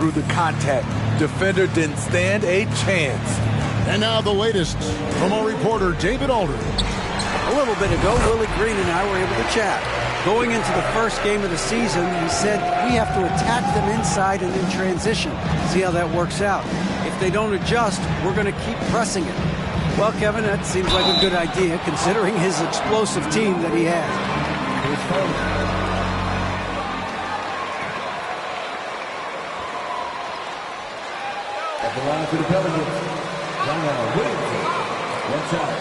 through the contact. Defender didn't stand a chance. And now the latest from our reporter, David Alder. A little bit ago, Willie Green and I were able to chat. Going into the first game of the season, he said we have to attack them inside and in transition. See how that works out. If they don't adjust, we're going to keep pressing it. Well, Kevin, that seems like a good idea considering his explosive team that he has. At the line for the Pelicans, Williamson, one shot.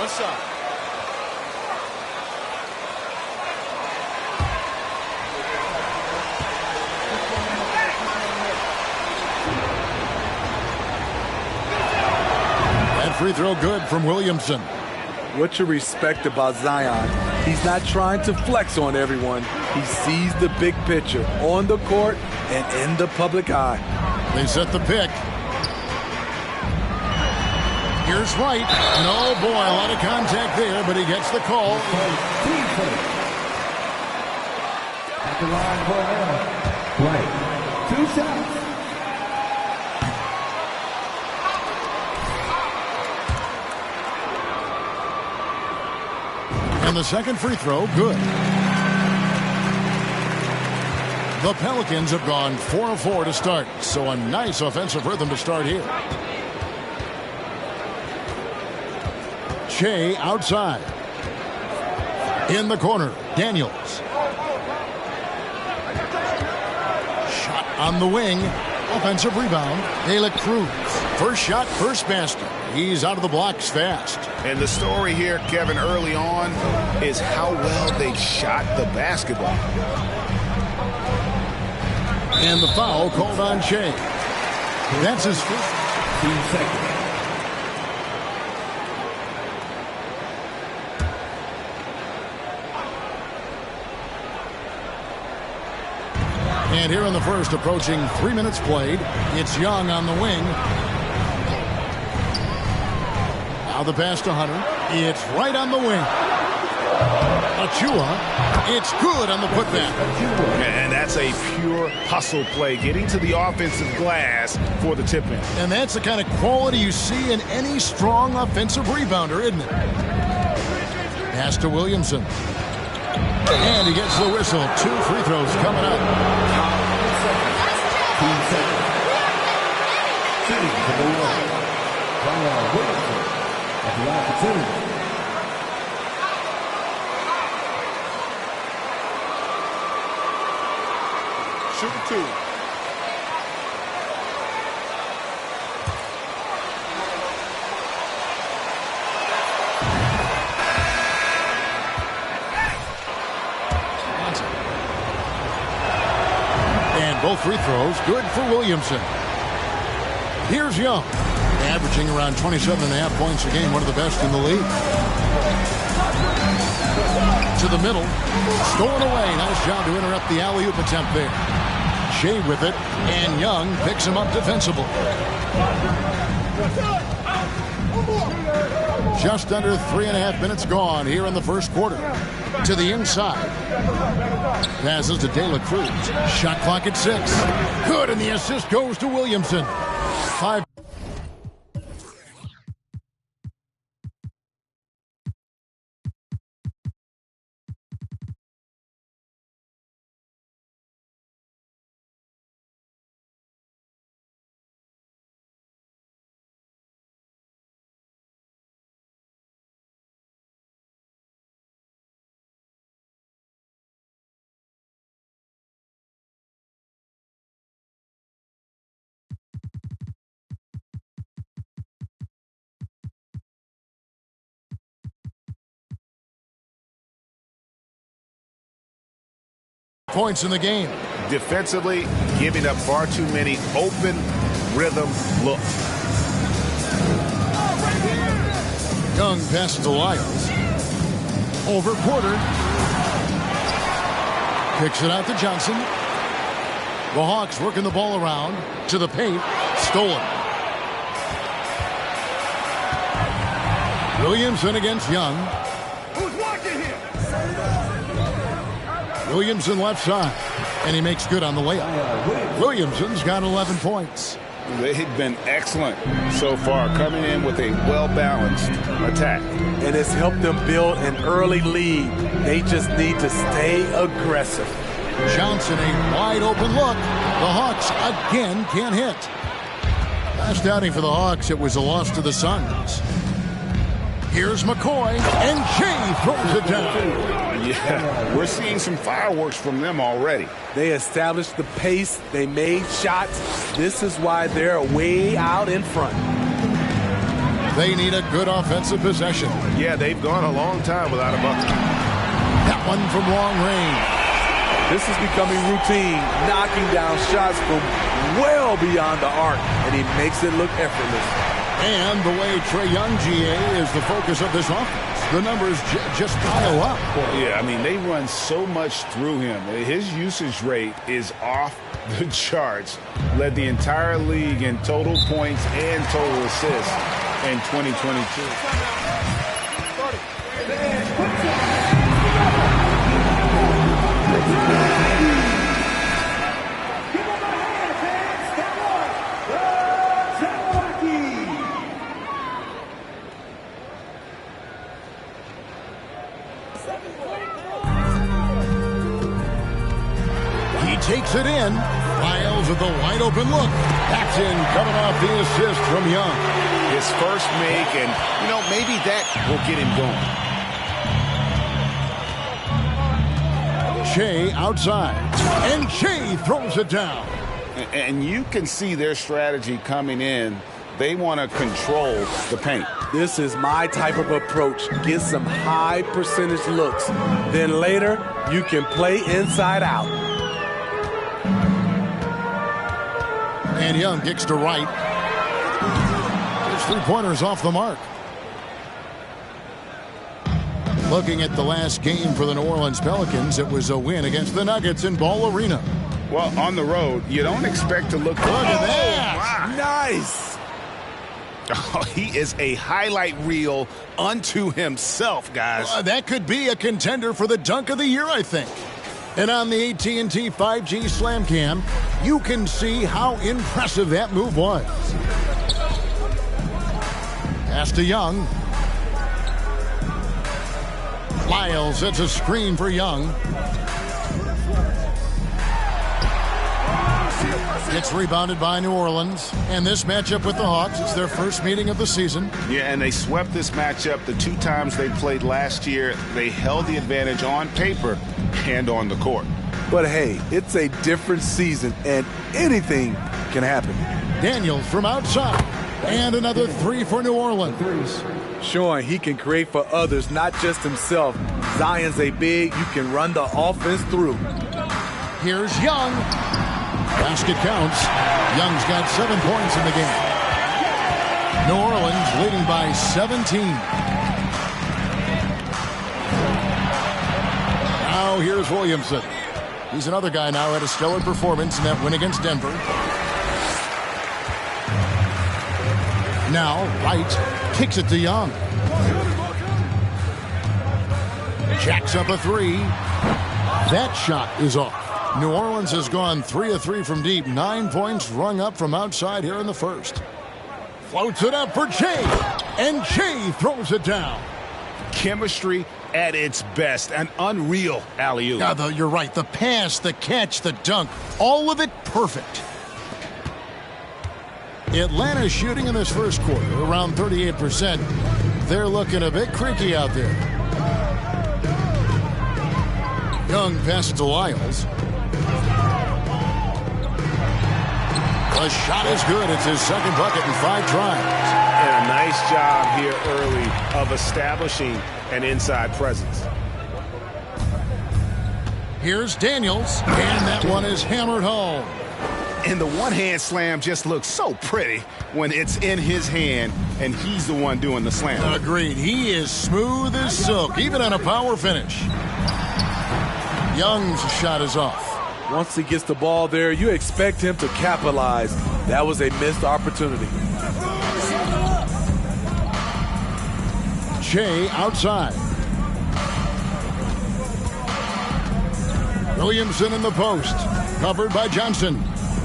What's up? That free throw good from Williamson. What you respect about Zion, he's not trying to flex on everyone. He sees the big picture on the court and in the public eye. They set the pick. Here's Wright. No, boy, a lot of contact there, but he gets the call. At the line for Wright. 2 shots. And the second free throw, good. The Pelicans have gone 4 of 4 to start, so a nice offensive rhythm to start here. Shea outside. In the corner, Daniels. Shot on the wing. Offensive rebound. De La Cruz. First shot, first basket. He's out of the blocks fast. And the story here, Kevin, early on is how well they shot the basketball. And the foul called on Shea. That's his first. 2 seconds. And here in the first, approaching 3 minutes played, it's Young on the wing. Now the pass to Hunter. It's right on the wing. Achua. It's good on the putback. And that's a pure hustle play, getting to the offensive glass for the tip-in. And that's the kind of quality you see in any strong offensive rebounder, isn't it? Pass to Williamson. And he gets the whistle. 2 free throws coming up. Shooting for the one. Williamson at the line for 2. Shoot 2. And both free throws good for Williamson. Here's Young, averaging around 27.5 points a game, one of the best in the league. To the middle, stolen away. Nice job to interrupt the alley-oop attempt there. Shea with it, and Young picks him up defensively. Just under 3.5 minutes gone here in the first quarter. To the inside. Passes to De La Cruz. Shot clock at 6. Good, and the assist goes to Williamson. 5. Points in the game. Defensively, giving up far too many open rhythm looks. Young passes to Lyles. Over Porter. Kicks it out to Johnson. The Hawks working the ball around to the paint. Stolen. Williamson against Young. Who's watching here? Williamson left side, and he makes good on the layup. Williamson's got 11 points. They've been excellent so far, coming in with a well-balanced attack. And it's helped them build an early lead. They just need to stay aggressive. Johnson, a wide open look. The Hawks again can't hit. Last outing for the Hawks, it was a loss to the Suns. Here's McCoy, and Shea throws it down. Yeah, we're seeing some fireworks from them already. They established the pace. They made shots. This is why they're way out in front. They need a good offensive possession. Yeah, they've gone a long time without a bucket. That one from long range. This is becoming routine, knocking down shots from well beyond the arc, and he makes it look effortless. And the way Trae Young, GA, is the focus of this offense. The numbers just pile up. Yeah, I mean, they run so much through him. His usage rate is off the charts. Led the entire league in total points and total assists in 2022. Takes it in. Miles with the wide open look. That's in, coming off the assist from Young. His first make, and, maybe that will get him going. Shea outside. And Shea throws it down. And you can see their strategy coming in. They want to control the paint. This is my type of approach. Get some high percentage looks. Then later, you can play inside out. And Young kicks to right. His three-pointers off the mark. Looking at the last game for the New Orleans Pelicans, it was a win against the Nuggets in Ball Arena. Well, on the road, you don't expect to look good. Look at that. Nice. Oh, he is a highlight reel unto himself, guys. That could be a contender for the dunk of the year, I think. And on the AT&T 5G Slam Cam, you can see how impressive that move was. Pass to Young. Lyles, it's a screen for Young. It's rebounded by New Orleans. And this matchup with the Hawks, it's their first meeting of the season. Yeah, and they swept this matchup the two times they played last year. They held the advantage on paper and on the court. But hey, it's a different season, and anything can happen. Daniels from outside. And another three for New Orleans. Showing he can create for others, not just himself. Zion's a big, you can run the offense through. Here's Young. Basket counts. Young's got 7 points in the game. New Orleans leading by 17. Now here's Williamson. He's another guy now had a stellar performance in that win against Denver. Now Wright kicks it to Young. Jacks up a three. That shot is off. New Orleans has gone 3 of 3 from deep. 9 points rung up from outside here in the first. Floats it up for Shea. And Shea throws it down. Chemistry at its best. An unreal alley-oop. Yeah, you're right. The pass, the catch, the dunk. All of it perfect. Atlanta shooting in this first quarter around 38%. They're looking a bit creaky out there. Young passes to Lyles. The shot is good. It's his second bucket in 5 tries. And a nice job here early of establishing an inside presence. Here's Daniels. And that one is hammered home. And the one-hand slam just looks so pretty when it's in his hand and he's the one doing the slam. Agreed. He is smooth as silk, even on a power finish. Young's shot is off. Once he gets the ball there, you expect him to capitalize. That was a missed opportunity. Shea outside. Williamson in the post. Covered by Johnson.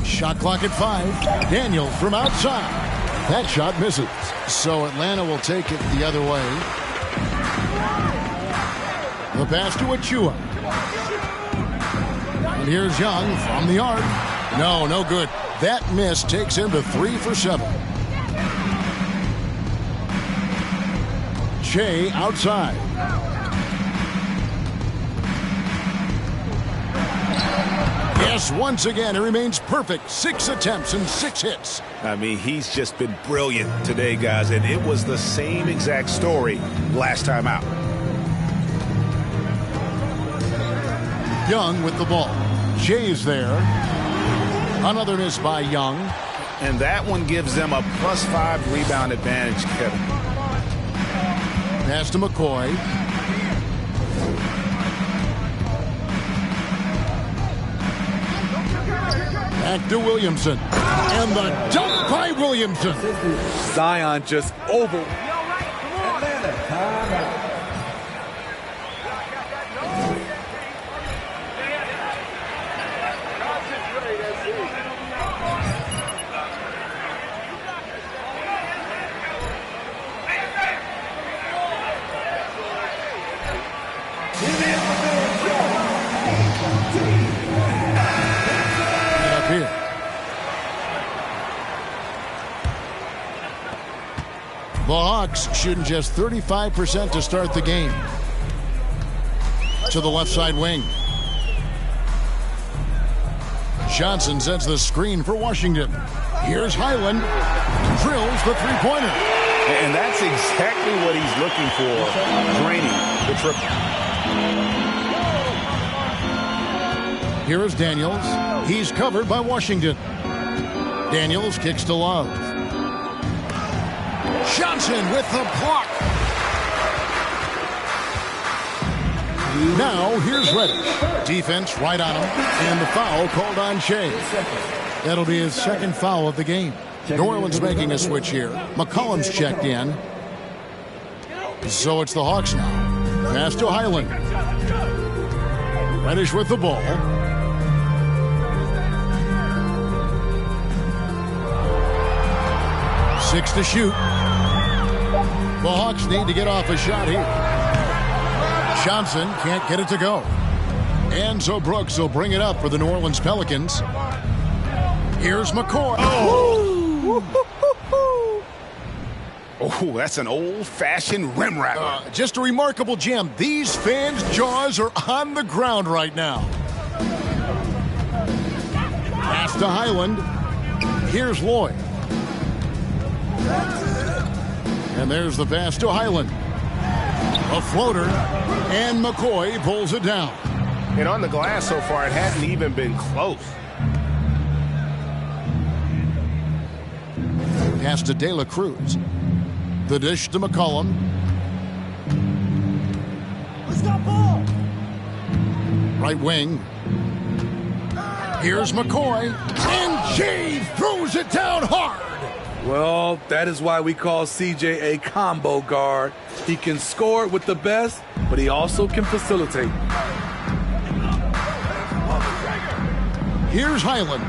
Shot clock at 5. Daniels from outside. That shot misses. So Atlanta will take it the other way. The pass to Achua. And here's Young from the arc. No good. That miss takes him to 3 for 7. Shea outside. Yes, once again, it remains perfect. 6 attempts and 6 hits. I mean, he's just been brilliant today, guys, and it was the same exact story last time out. Young with the ball. Shea's there. Another miss by Young. And that one gives them a +5 rebound advantage, Kevin. Pass to McCoy. Back to Williamson. And the dunk by Williamson. Zion just over. Atlanta, timeout. Up here. The Hawks shooting just 35% to start the game. To the left side wing. Johnson sets the screen for Washington. Here's Highland. Drills the three-pointer. And that's exactly what he's looking for, draining the triple. Here is Daniels. He's covered by Washington. Daniels kicks to Love. Johnson with the block. Now here's Reddish. Defense right on him. And the foul called on Shea. That'll be his second foul of the game. New Orleans making a switch here. McCollum's checked in. So it's the Hawks now. Pass to Highland. Reddish with the ball. Six to shoot. The Hawks need to get off a shot here. Johnson can't get it to go. And so Brooks will bring it up for the New Orleans Pelicans. Here's McCoy. Oh, that's an old-fashioned rim wrapper. Just a remarkable gem. These fans' jaws are on the ground right now. Pass to Highland. Here's Lloyd. And there's the pass to Highland. A floater. And McCoy pulls it down. And on the glass so far, it hadn't even been close. Pass to De La Cruz. The dish to McCollum. Let's go, ball. Right wing. Here's McCoy. And Shea throws it down hard. Well, that is why we call CJ a combo guard. He can score with the best, but he also can facilitate. Here's Highland.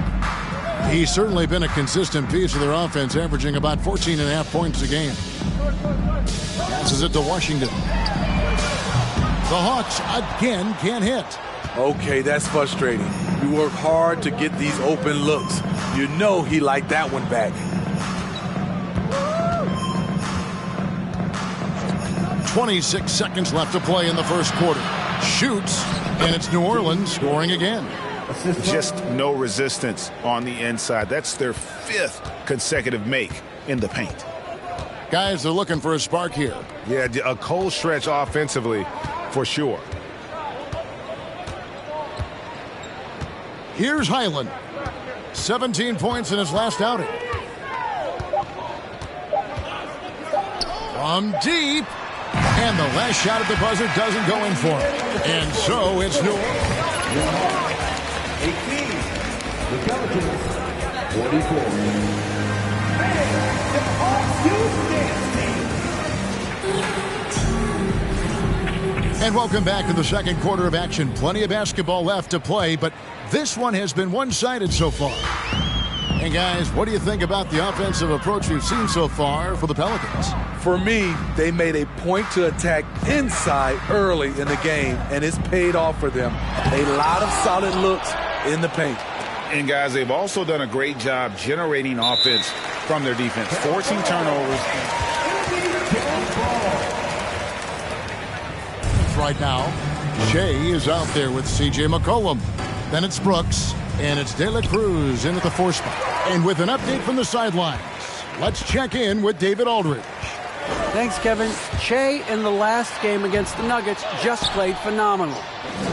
He's certainly been a consistent piece of their offense, averaging about 14.5 points a game. Passes it to Washington. The Hawks again can't hit. Okay, that's frustrating. We work hard to get these open looks. You know he liked that one back. 26 seconds left to play in the first quarter. Shoots, and it's New Orleans scoring again. Just no resistance on the inside. That's their 5th consecutive make in the paint. Guys, they're looking for a spark here. Yeah, a cold stretch offensively for sure. Here's Highland. 17 points in his last outing. From deep. And the last shot at the buzzer doesn't go in for him. And so it's New Orleans. 18. The Pelicans, 44. And welcome back to the second quarter of action. Plenty of basketball left to play, but this one has been one-sided so far. And guys, what do you think about the offensive approach we've seen so far for the Pelicans? For me, they made a point to attack inside early in the game, and it's paid off for them. A lot of solid looks in the paint. And guys, they've also done a great job generating offense from their defense, forcing turnovers. Right now, Shea is out there with C.J. McCollum. Then it's Brooks, and it's De La Cruz in at the 4 spot. And with an update from the sidelines, let's check in with David Aldridge. Thanks, Kevin. Shea in the last game against the Nuggets just played phenomenal.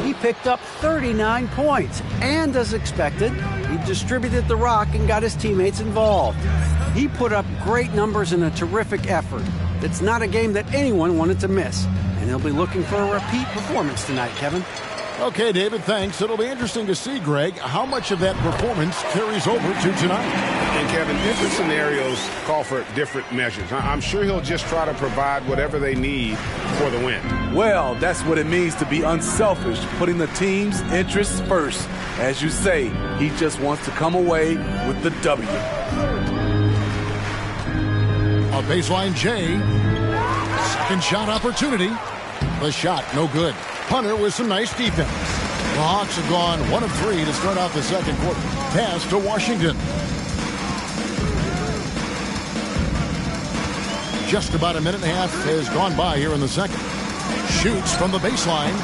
He picked up 39 points, and as expected, he distributed the rock and got his teammates involved. He put up great numbers in a terrific effort. It's not a game that anyone wanted to miss, and he'll be looking for a repeat performance tonight, Kevin. Okay, David, thanks. It'll be interesting to see, Greg, how much of that performance carries over to tonight. And Kevin, different scenarios call for different measures. I'm sure he'll just try to provide whatever they need for the win. Well, that's what it means to be unselfish, putting the team's interests first. As you say, he just wants to come away with the W. A baseline J. Second shot opportunity. The shot, no good. Hunter with some nice defense. The Hawks have gone 1 of 3 to start out the second quarter. Pass to Washington. Just about a minute and a half has gone by here in the second. Shoots from the baseline.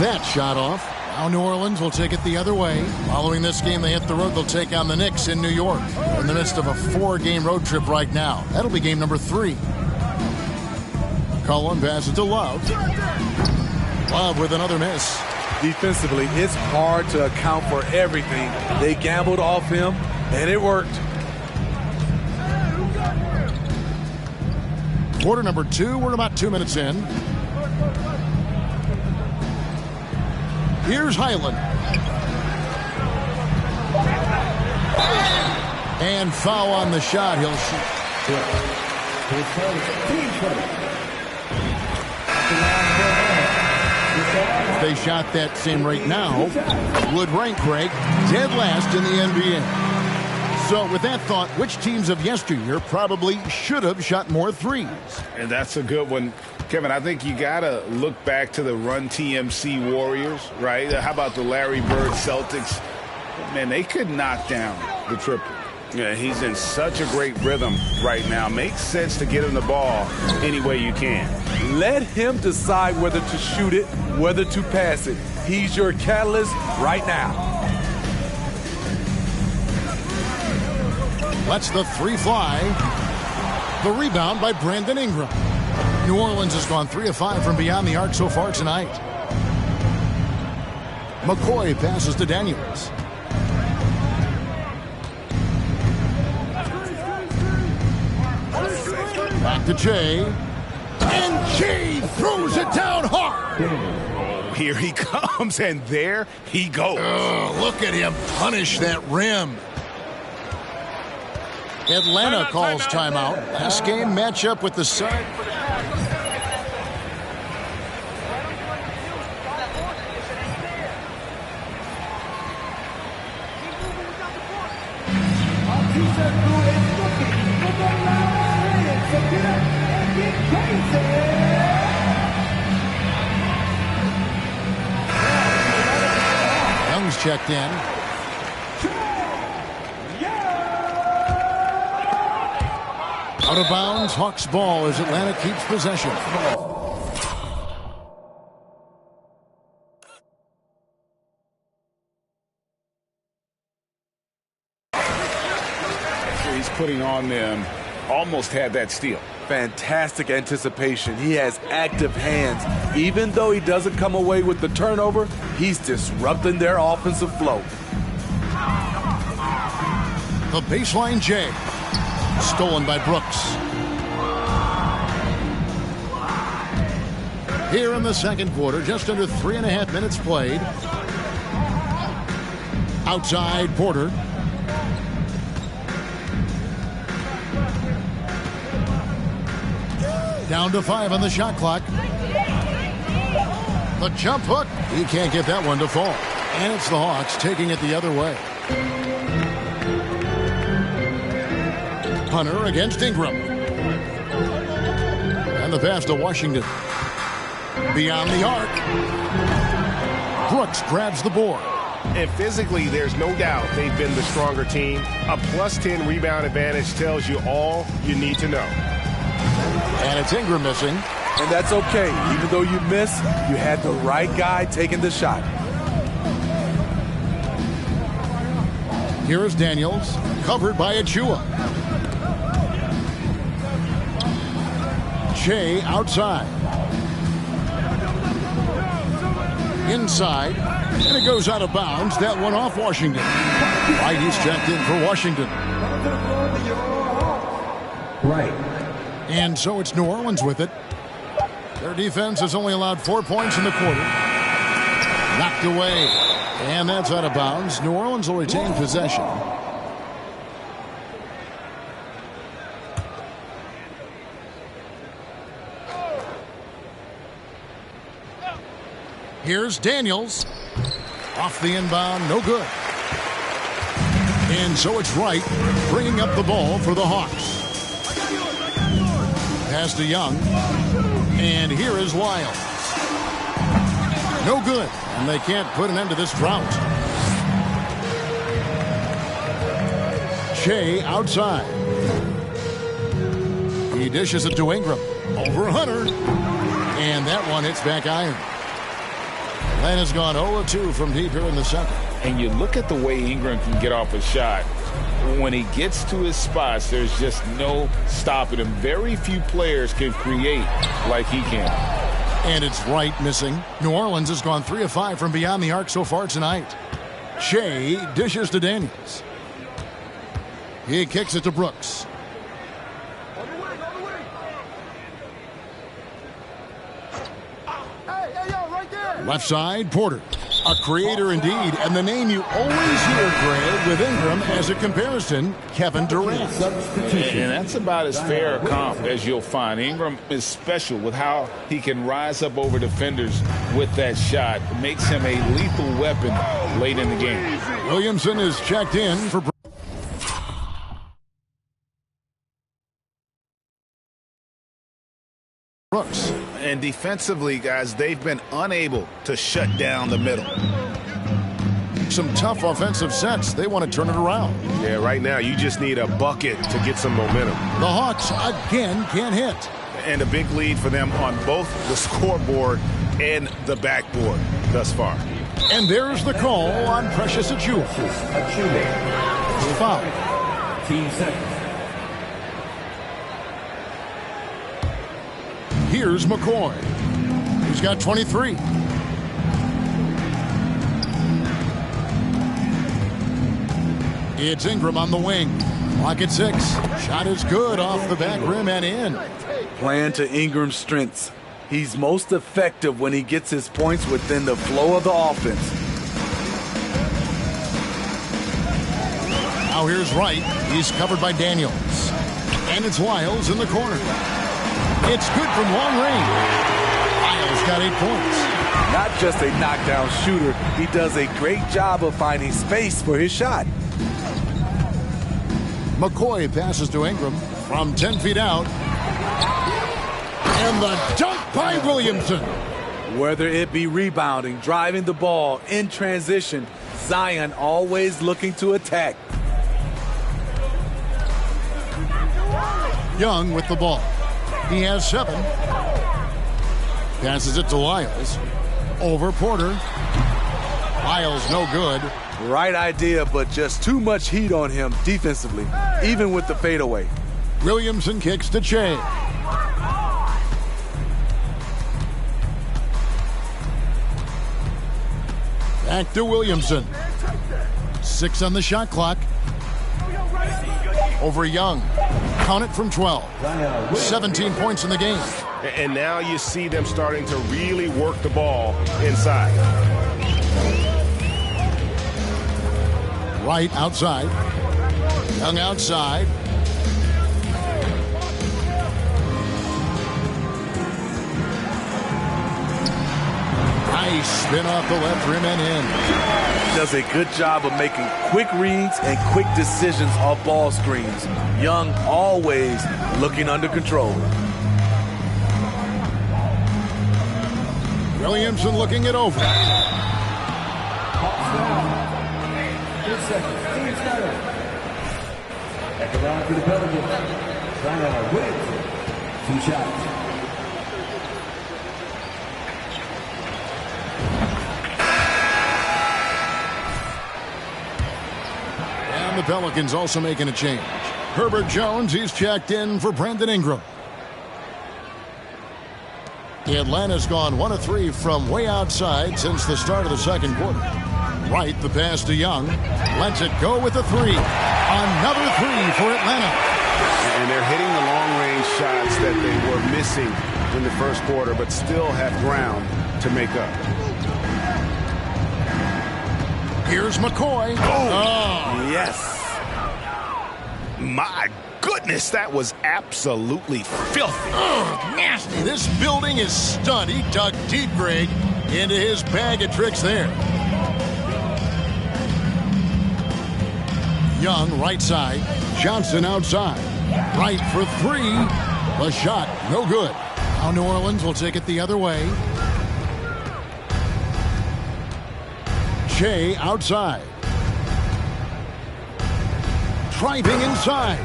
That shot off. Now New Orleans will take it the other way. Following this game, they hit the road. They'll take on the Knicks in New York. They're in the midst of a 4-game road trip right now. That'll be game number 3. Cullen passes to Love. Love with another miss. Defensively, it's hard to account for everything. They gambled off him, and it worked. Quarter number 2. We're about 2 minutes in. Here's Highland. And foul on the shot. He'll shoot. If they shot that same rate now, would rank Greg dead last in the NBA. So with that thought, which teams of yesteryear probably should have shot more threes? And that's a good one. Kevin, I think you got to look back to the Run TMC Warriors, right? How about the Larry Bird Celtics? Man, they could knock down the triple. Yeah, he's in such a great rhythm right now. Makes sense to get him the ball any way you can. Let him decide whether to shoot it, whether to pass it. He's your catalyst right now. Lets the 3 fly. The rebound by Brandon Ingram. New Orleans has gone 3 of 5 from beyond the arc so far tonight. McCoy passes to Daniels. Back to Jay. And Jay throws it down hard. Here he comes, and there he goes. Look at him punish that rim. Atlanta calls timeout. Last game matchup with the Sun. Young's checked in. Out of bounds, Hawks ball as Atlanta keeps possession. He's putting on them. Almost had that steal. Fantastic anticipation. He has active hands. Even though he doesn't come away with the turnover, he's disrupting their offensive flow. The baseline J. Stolen by Brooks. Here in the second quarter, just under 3.5 minutes played. Outside Porter. Down to 5 on the shot clock. The jump hook. He can't get that one to fall. And it's the Hawks taking it the other way. Hunter against Ingram. And the pass to Washington. Beyond the arc. Brooks grabs the board. And physically, there's no doubt they've been the stronger team. A +10 rebound advantage tells you all you need to know. And it's Ingram missing. And that's okay. Even though you miss, you had the right guy taking the shot. Here is Daniels, covered by Achua. Shea outside. Inside. And it goes out of bounds. That one off Washington. Right, he's checked in for Washington. Right. And so it's New Orleans with it. Their defense has only allowed 4 points in the quarter. Knocked away. And that's out of bounds. New Orleans will retain possession. Here's Daniels. Off the inbound, no good. And so it's Wright bringing up the ball for the Hawks. Pass to Young. And here is Wiles. No good. And they can't put an end to this drought. Shea outside. He dishes it to Ingram. Over Hunter. And that one hits back iron. Len has gone 0-2 from deep here in the second. And you look at the way Ingram can get off a shot. When he gets to his spots, there's just no stopping him. Very few players can create like he can. And it's Wright missing. New Orleans has gone 3 of 5 from beyond the arc so far tonight. Shea dishes to Daniels. He kicks it to Brooks. Left side, Porter. A creator indeed, and the name you always hear, Greg, with Ingram as a comparison, Kevin Durant. And that's about as fair a comp as you'll find. Ingram is special with how he can rise up over defenders with that shot. It makes him a lethal weapon late in the game. Williamson is checked in for Brooks. And defensively, guys, they've been unable to shut down the middle. Some tough offensive sets. They want to turn it around. Yeah, right now you just need a bucket to get some momentum. The Hawks again can't hit. And a big lead for them on both the scoreboard and the backboard thus far. And there's the call on Precious Achua. Foul. Team seconds. Here's McCoy. He's got 23. It's Ingram on the wing. Clock at 6. Shot is good off the back rim and in. Playing to Ingram's strengths. He's most effective when he gets his points within the flow of the offense. Now here's Wright. He's covered by Daniels. And it's Wiles in the corner. It's good from long range. Wiles got 8 points. Not just a knockdown shooter, he does a great job of finding space for his shot. McCoy passes to Ingram from 10 feet out. And the dunk by Williamson. Whether it be rebounding, driving the ball, in transition, Zion always looking to attack. Young with the ball. He has 7. Passes it to Wiles. Over Porter. Wiles no good. Right idea, but just too much heat on him defensively, even with the fadeaway. Williamson kicks to Shea. Back to Williamson. 6 on the shot clock. Over Young. Count it from 12. 17 points in the game. And now you see them starting to really work the ball inside. Wright outside. Young outside. They spin off the left rim and in. Does a good job of making quick reads and quick decisions off ball screens. Young always looking under control. Williamson looking it over. At the line for the Pelicans, Zion Williamson. 2 shots. And the Pelicans also making a change. Herbert Jones, he's checked in for Brandon Ingram. Atlanta's gone 1 of 3 from way outside since the start of the second quarter. Right, the pass to Young. Lets it go with a 3. Another 3 for Atlanta. And they're hitting the long-range shots that they were missing in the first quarter, but still have ground to make up. Here's McCoy. Oh. Yes. My goodness, that was absolutely filthy. Oh, nasty. This building is stunned. He dug deep, Greg, into his bag of tricks there. Young, right side. Johnson outside. Right for 3. The shot, no good. Now New Orleans will take it the other way. Shea outside. Driving inside.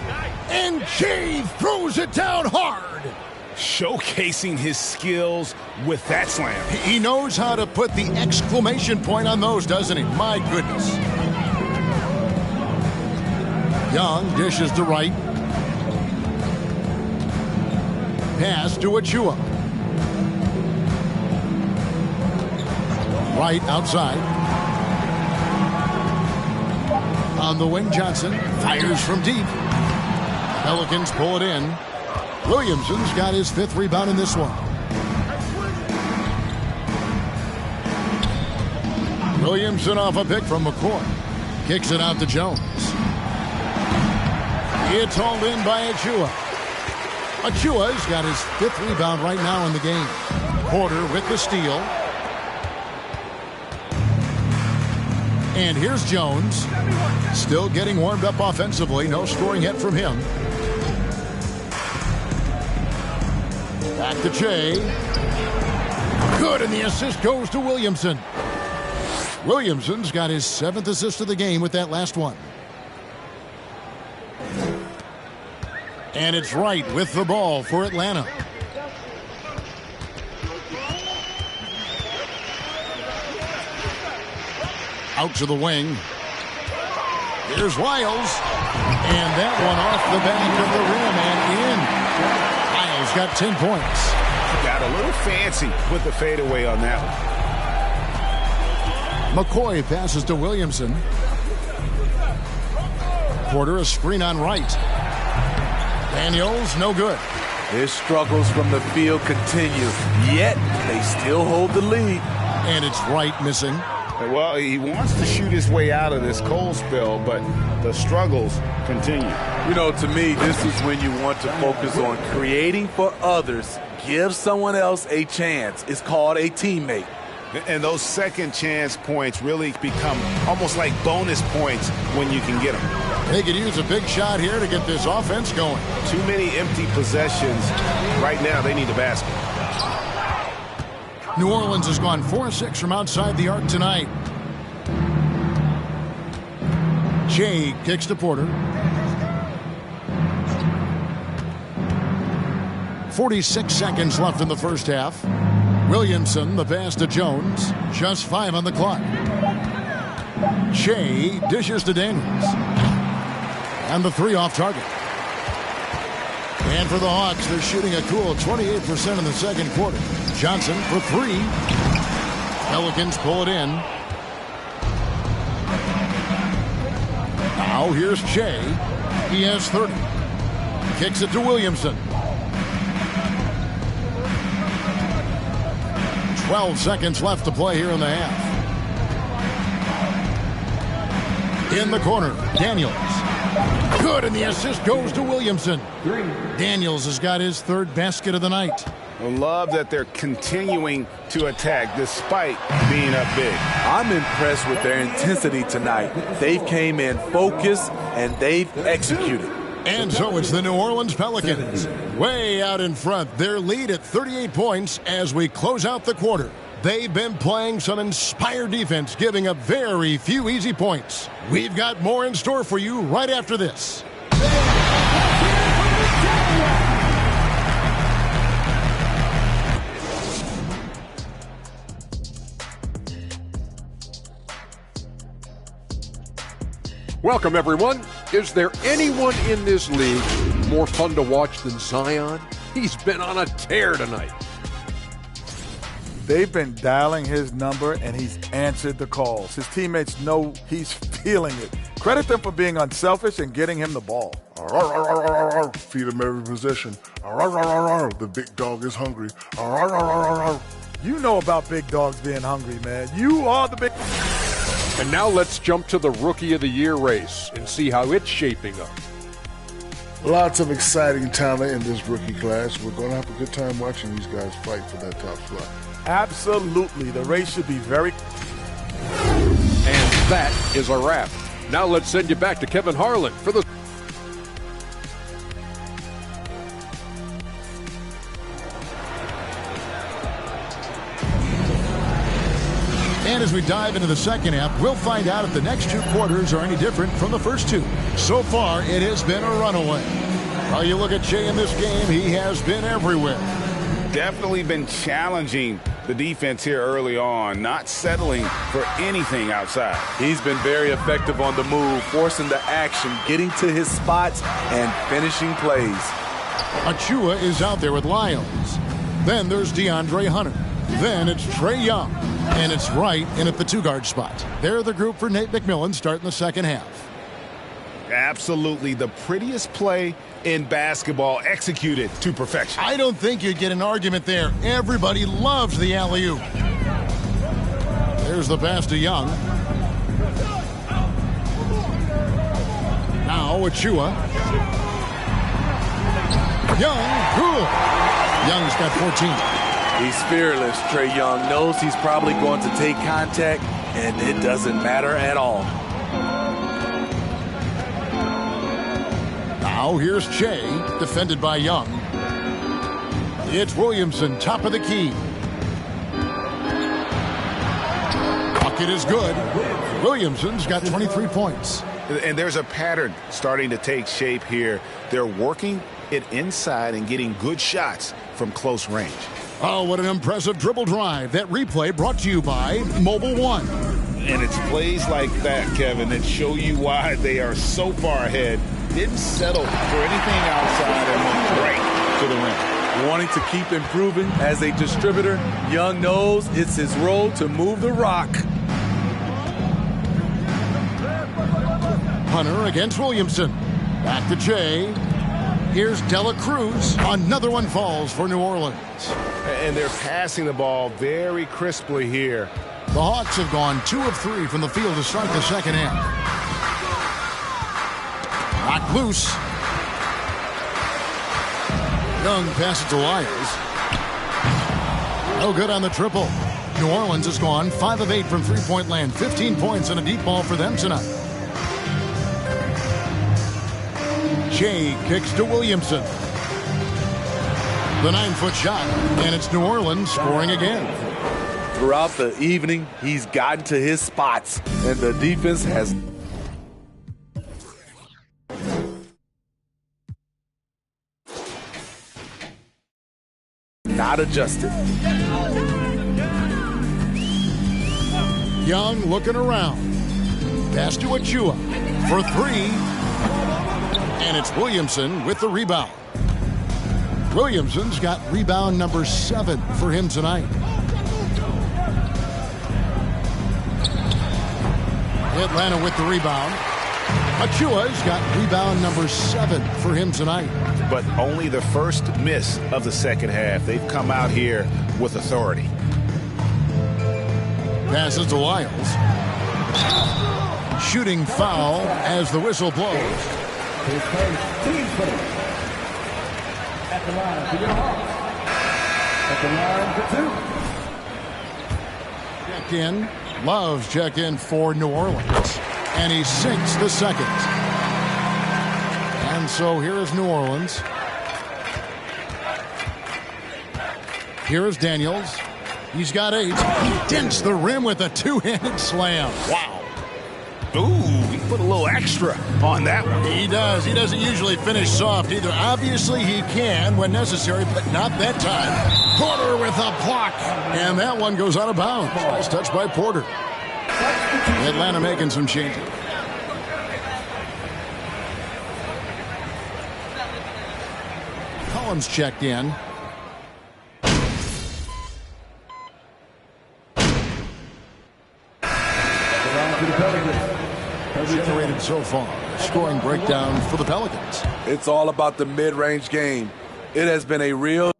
And Shea throws it down hard. Showcasing his skills with that slam. He knows how to put the exclamation point on those, doesn't he? My goodness. Young dishes to right. Pass to Achua. Right outside. On the wing, Johnson fires from deep. Pelicans pull it in. Williamson's got his 5th rebound in this one. Williamson off a pick from McCoy. Kicks it out to Jones. It's hauled in by Achua. Achua's got his 5th rebound right now in the game. Porter with the steal. And here's Jones. Still getting warmed up offensively. No scoring yet from him. Back to Shea. Good, and the assist goes to Williamson. Williamson's got his 7th assist of the game with that last one. And it's right with the ball for Atlanta. Out to the wing. Here's Lyles. And that one off the back of the rim and in. Lyles got 10 points. Got a little fancy with the fadeaway on that one. McCoy passes to Williamson. Porter a screen on right. Daniels, no good. His struggles from the field continue, yet they still hold the lead. And it's right missing. Well, he wants to shoot his way out of this cold spell, but the struggles continue. You know, to me, this is when you want to focus on creating for others. Give someone else a chance. It's called a teammate. And those second chance points really become almost like bonus points when you can get them. They could use a big shot here to get this offense going. Too many empty possessions. Right now, they need a basket. New Orleans has gone 4-6 from outside the arc tonight. Shea kicks to Porter. 46 seconds left in the first half. Williamson, the pass to Jones. Just 5 on the clock. Shea dishes to Daniels. And the 3 off target. And for the Hawks, they're shooting a cool 28% in the second quarter. Johnson for 3. Pelicans pull it in. Now here's Shea. He has 30. Kicks it to Williamson. 12 seconds left to play here in the half. In the corner, Daniels. Good, and the assist goes to Williamson. Daniels has got his 3rd basket of the night. I love that they're continuing to attack despite being up big. I'm impressed with their intensity tonight. They've came in focused and they've executed. And so it's the New Orleans Pelicans way out in front. Their lead at 38 points as we close out the quarter. They've been playing some inspired defense, giving up very few easy points. We've got more in store for you right after this. Welcome, everyone. Is there anyone in this league more fun to watch than Zion? He's been on a tear tonight. They've been dialing his number, and he's answered the calls. His teammates know he's feeling it. Credit them for being unselfish and getting him the ball. Feed him every possession. The big dog is hungry. You know about big dogs being hungry, man. You are the big... And now let's jump to the Rookie of the Year race and see how it's shaping up. Lots of exciting talent in this rookie class. We're going to have a good time watching these guys fight for that top slot. Absolutely. The race should be very... And that is a wrap. Now let's send you back to Kevin Harlan for the... And as we dive into the second half, we'll find out if the next two quarters are any different from the first two. So far, it has been a runaway. While you look at Jay in this game, he has been everywhere. Definitely been challenging the defense here early on, not settling for anything outside. He's been very effective on the move, forcing the action, getting to his spots, and finishing plays. Achua is out there with Lyles. Then there's DeAndre Hunter. Then it's Trae Young. And it's Wright in at the two-guard spot. They're the group for Nate McMillan starting the second half. Absolutely the prettiest play in basketball, executed to perfection. I don't think you'd get an argument there. Everybody loves the alley-oop. There's the pass to Young. Now Achua. Young, cool. Young's got 14. He's fearless. Trae Young knows he's probably going to take contact, and it doesn't matter at all. Now here's Che, defended by Young. It's Williamson, top of the key. Bucket is good. Williamson's got 23 points. And there's a pattern starting to take shape here. They're working it inside and getting good shots from close range. Oh, what an impressive dribble drive. That replay brought to you by Mobile One. And it's plays like that, Kevin, that show you why they are so far ahead. Didn't settle for anything outside and went right to the rim. Wanting to keep improving as a distributor, Young knows it's his role to move the rock. Hunter against Williamson. Back to Jay. Here's Dela Cruz. Another one falls for New Orleans. And they're passing the ball very crisply here. The Hawks have gone 2 of 3 from the field to start the second half. Knocked loose. Young passes to Lyles. No good on the triple. New Orleans has gone 5 of 8 from three-point land. 15 points and a deep ball for them tonight. Jay kicks to Williamson. The 9-foot shot, and it's New Orleans scoring again. Throughout the evening, he's gotten to his spots, and the defense has not adjusted. Young looking around. Pass to Achua for 3. And it's Williamson with the rebound. Williamson's got rebound number 7 for him tonight. Atlanta with the rebound. Achua's got rebound number 7 for him tonight. But only the first miss of the second half. They've come out here with authority. Passes to Lyles. Shooting foul as the whistle blows. His first team foul. At the line for your Hawks. 2 At the line for two. Checked in. Love's checked in for New Orleans. And he sinks the second. And so here is New Orleans. Here is Daniels. He's got 8. He dents the rim with a two-handed slam. Wow. Ooh, he put a little extra on that one. He does. He doesn't usually finish soft either. Obviously, he can when necessary, but not that time. Porter with a block. And that one goes out of bounds. Nice touch by Porter. Atlanta making some changes. Collins checked in. Generated so far. Scoring breakdown for the Pelicans. It's all about the mid-range game. It has been a real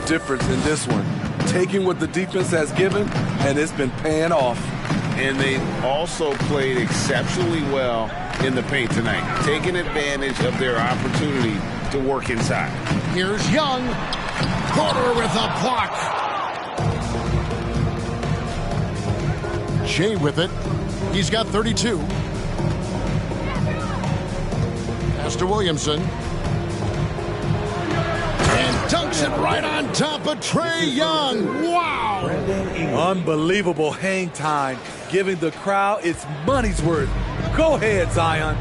difference in this one. Taking what the defense has given, and it's been paying off. And they've also played exceptionally well in the paint tonight, taking advantage of their opportunity to work inside. Here's Young. Porter with a block. Shea with it. He's got 32. Pass to Williamson. And dunks it right on top of Trae Young. Wow! Unbelievable hang time, giving the crowd its money's worth. Go ahead, Zion.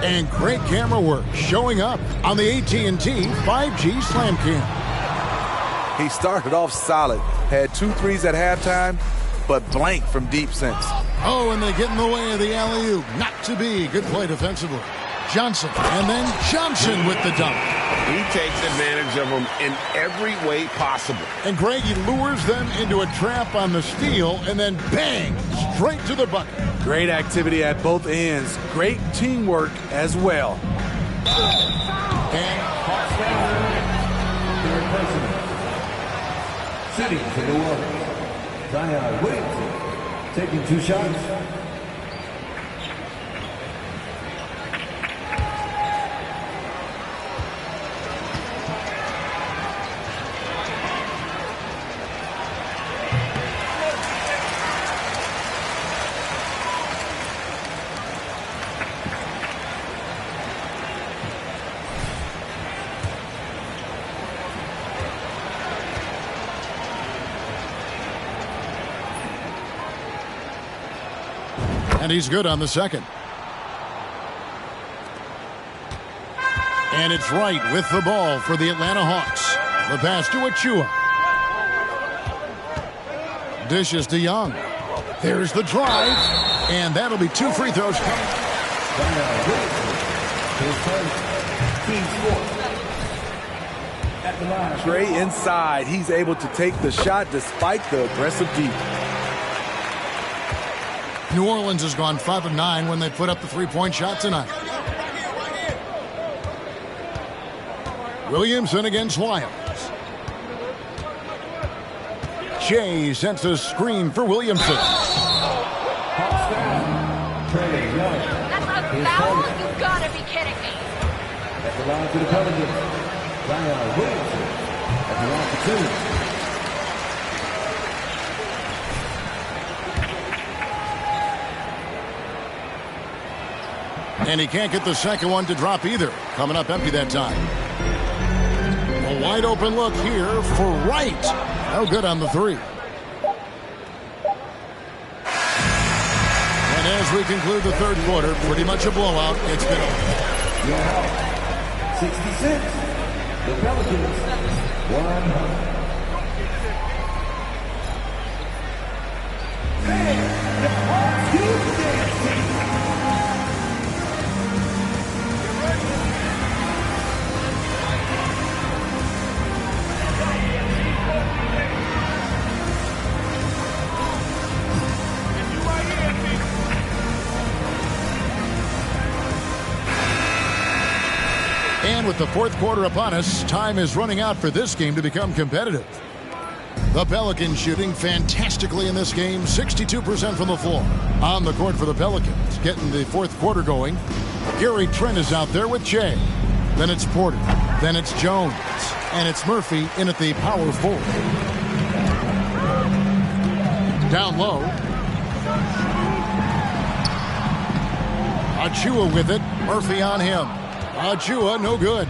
And great camera work showing up on the AT&T 5G Slam Cam. He started off solid, had 2 threes at halftime, but blank from deep since. Oh, and they get in the way of the alley-oop. Not to be. Good play defensively. Johnson, and then Johnson with the dunk. He takes advantage of them in every way possible. And Greg, he lures them into a trap on the steal, and then bang, straight to the bucket. Great activity at both ends. Great teamwork as well. And Sitting for New Orleans, Zion Williamson taking 2 shots. And he's good on the second. And it's Wright with the ball for the Atlanta Hawks. The pass to Achua. Dishes to Young. There's the drive. And that'll be 2 free throws. Trae inside. He's able to take the shot despite the aggressive deep. New Orleans has gone 5 of 9 when they put up the 3-point shot tonight. Williamson against Wiles. Shea sends a screen for Williamson. That's a foul? You gotta be kidding me. At the line for the Pelicans, Zion Williamson. At the line for 2. And he can't get the second one to drop either. Coming up empty that time. A wide open look here for Wright. No good on the 3. And as we conclude the third quarter, pretty much a blowout. It's been over. 66. The Pelicans 100. And with the fourth quarter upon us, time is running out for this game to become competitive. The Pelicans shooting fantastically in this game, 62% from the floor. On the court for the Pelicans, getting the fourth quarter going. Gary Trent is out there with Shea. Then it's Porter. Then it's Jones. And it's Murphy in at the power forward. Down low. Achua with it. Murphy on him. Achua, no good.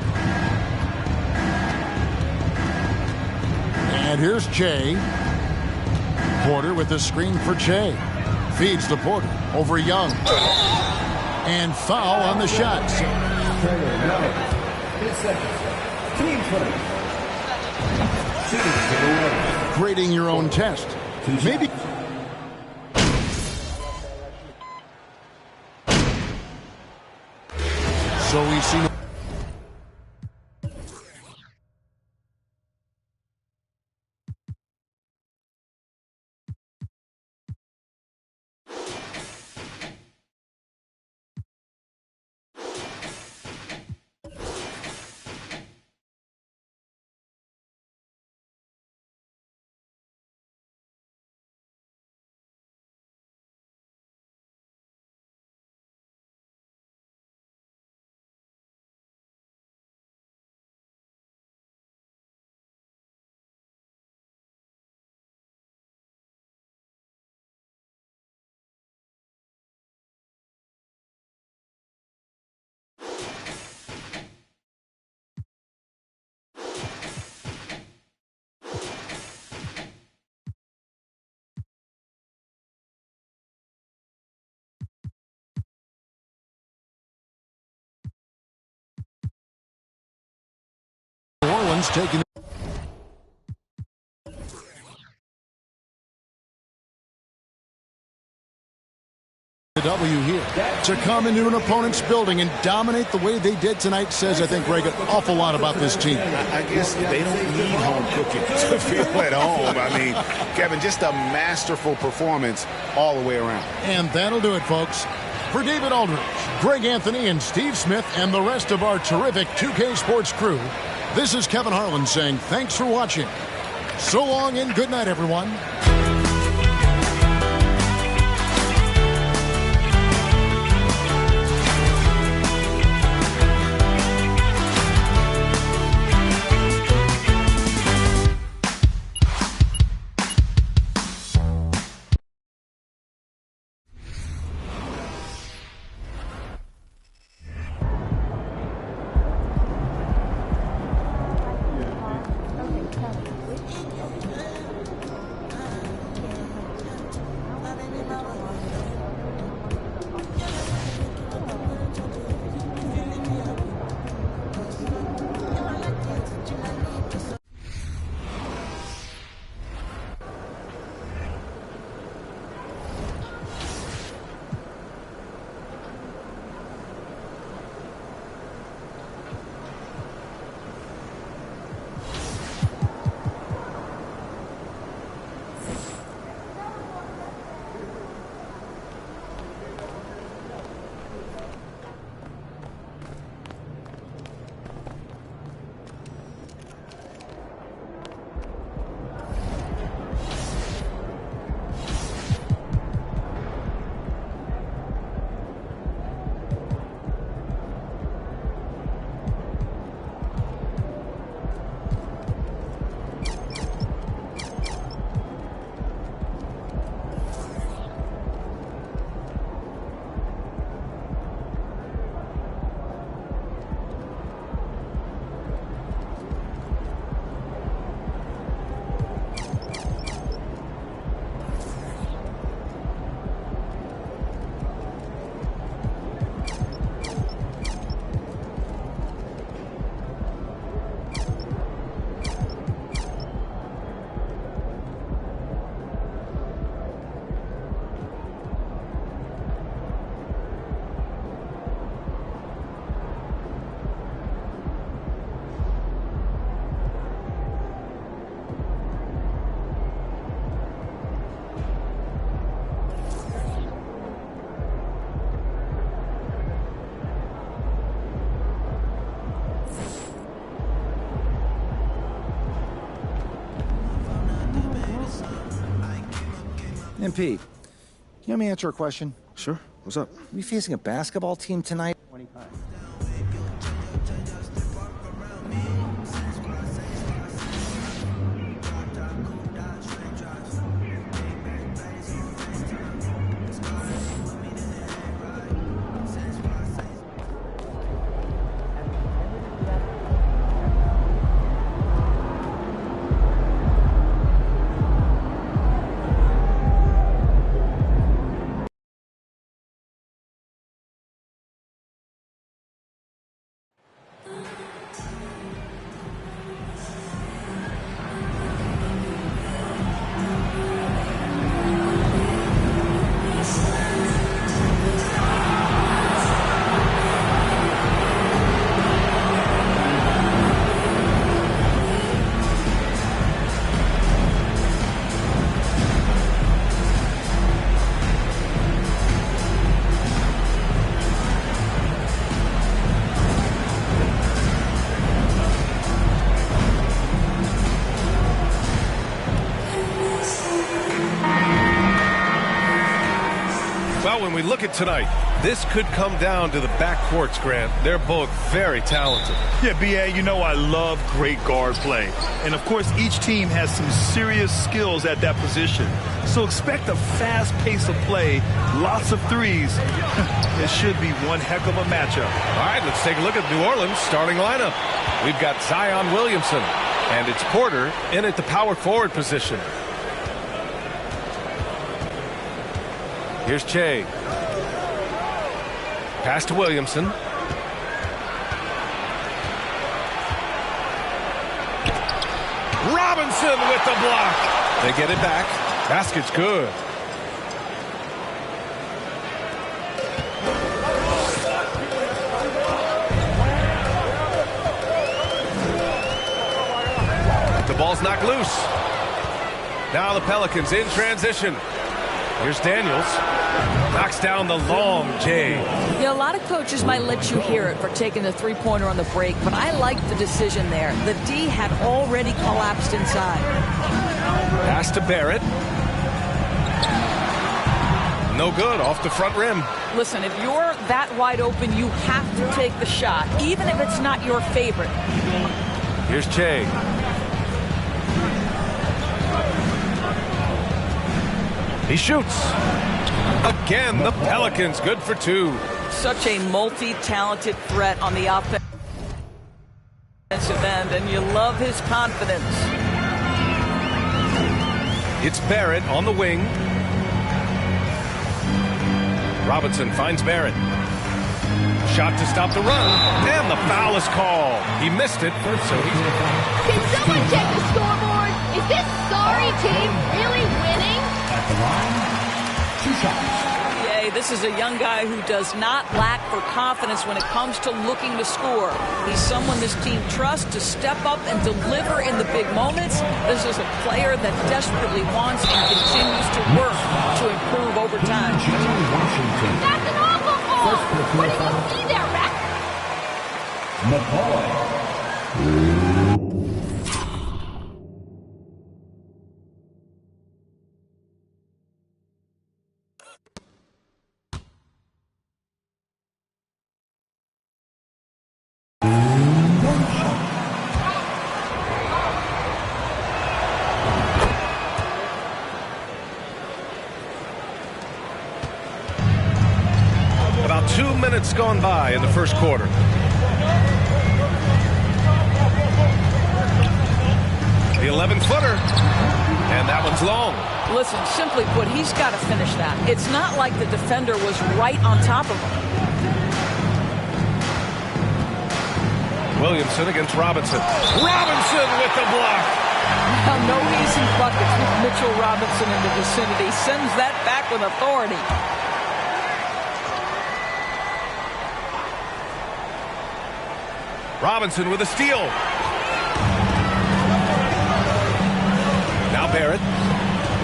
And here's Che. Porter with the screen for Che. Feeds to Porter. Over Young. And foul on the shot. 10 seconds. Team play. Grading your own test. Maybe. So we see. Orleans taking the W here. To come into an opponent's building and dominate the way they did tonight says, I think, Greg, an awful lot about this team. I guess they don't need home cooking to feel at home. I mean, Kevin, just a masterful performance all the way around. And that'll do it, folks. For David Aldridge, Greg Anthony, and Steve Smith, and the rest of our terrific 2K Sports crew, this is Kevin Harlan saying thanks for watching. So long and good night, everyone. MP, can you let me answer a question? Sure. What's up? Are we facing a basketball team tonight? when we look at tonight, this could come down to the backcourts, Grant. They're both very talented. Yeah, B.A., you know I love great guard play. And, of course, each team has some serious skills at that position. So expect a fast pace of play, lots of threes. It should be one heck of a matchup. All right, let's take a look at New Orleans' starting lineup. We've got Zion Williamson, and it's Porter in at the power forward position. Here's Che. Pass to Williamson. Robinson with the block. They get it back. Basket's good. The ball's knocked loose. Now the Pelicans in transition. Here's Daniels. Knocks down the long J. Yeah, a lot of coaches might let you hear it for taking the three-pointer on the break, but I like the decision there. The D had already collapsed inside. Pass to Barrett. No good, off the front rim. Listen, if you're that wide open, you have to take the shot, even if it's not your favorite. Here's Che. He shoots. Again, the Pelicans good for two. Such a multi-talented threat on the offensive end, and you love his confidence. It's Barrett on the wing. Robinson finds Barrett. Shot to stop the run, and the foul is called. He missed it, so he's... Can someone check the scoreboard? Is this sorry team really winning? At the line, 2 shots. Yeah, this is a young guy who does not lack for confidence when it comes to looking to score. He's someone this team trusts to step up and deliver in the big moments. This is a player that desperately wants and continues to work to improve over time. That's an awful ball! What did you see there, Rex? McCoy. About 2 minutes gone by in the first quarter. The 11-footer. And that one's long. Listen, simply put, he's got to finish that. It's not like the defender was right on top of him. Williamson against Robinson. Robinson with the block. Now, no easy buckets with Mitchell Robinson in the vicinity. Sends that back with authority. Robinson with a steal. Now Barrett.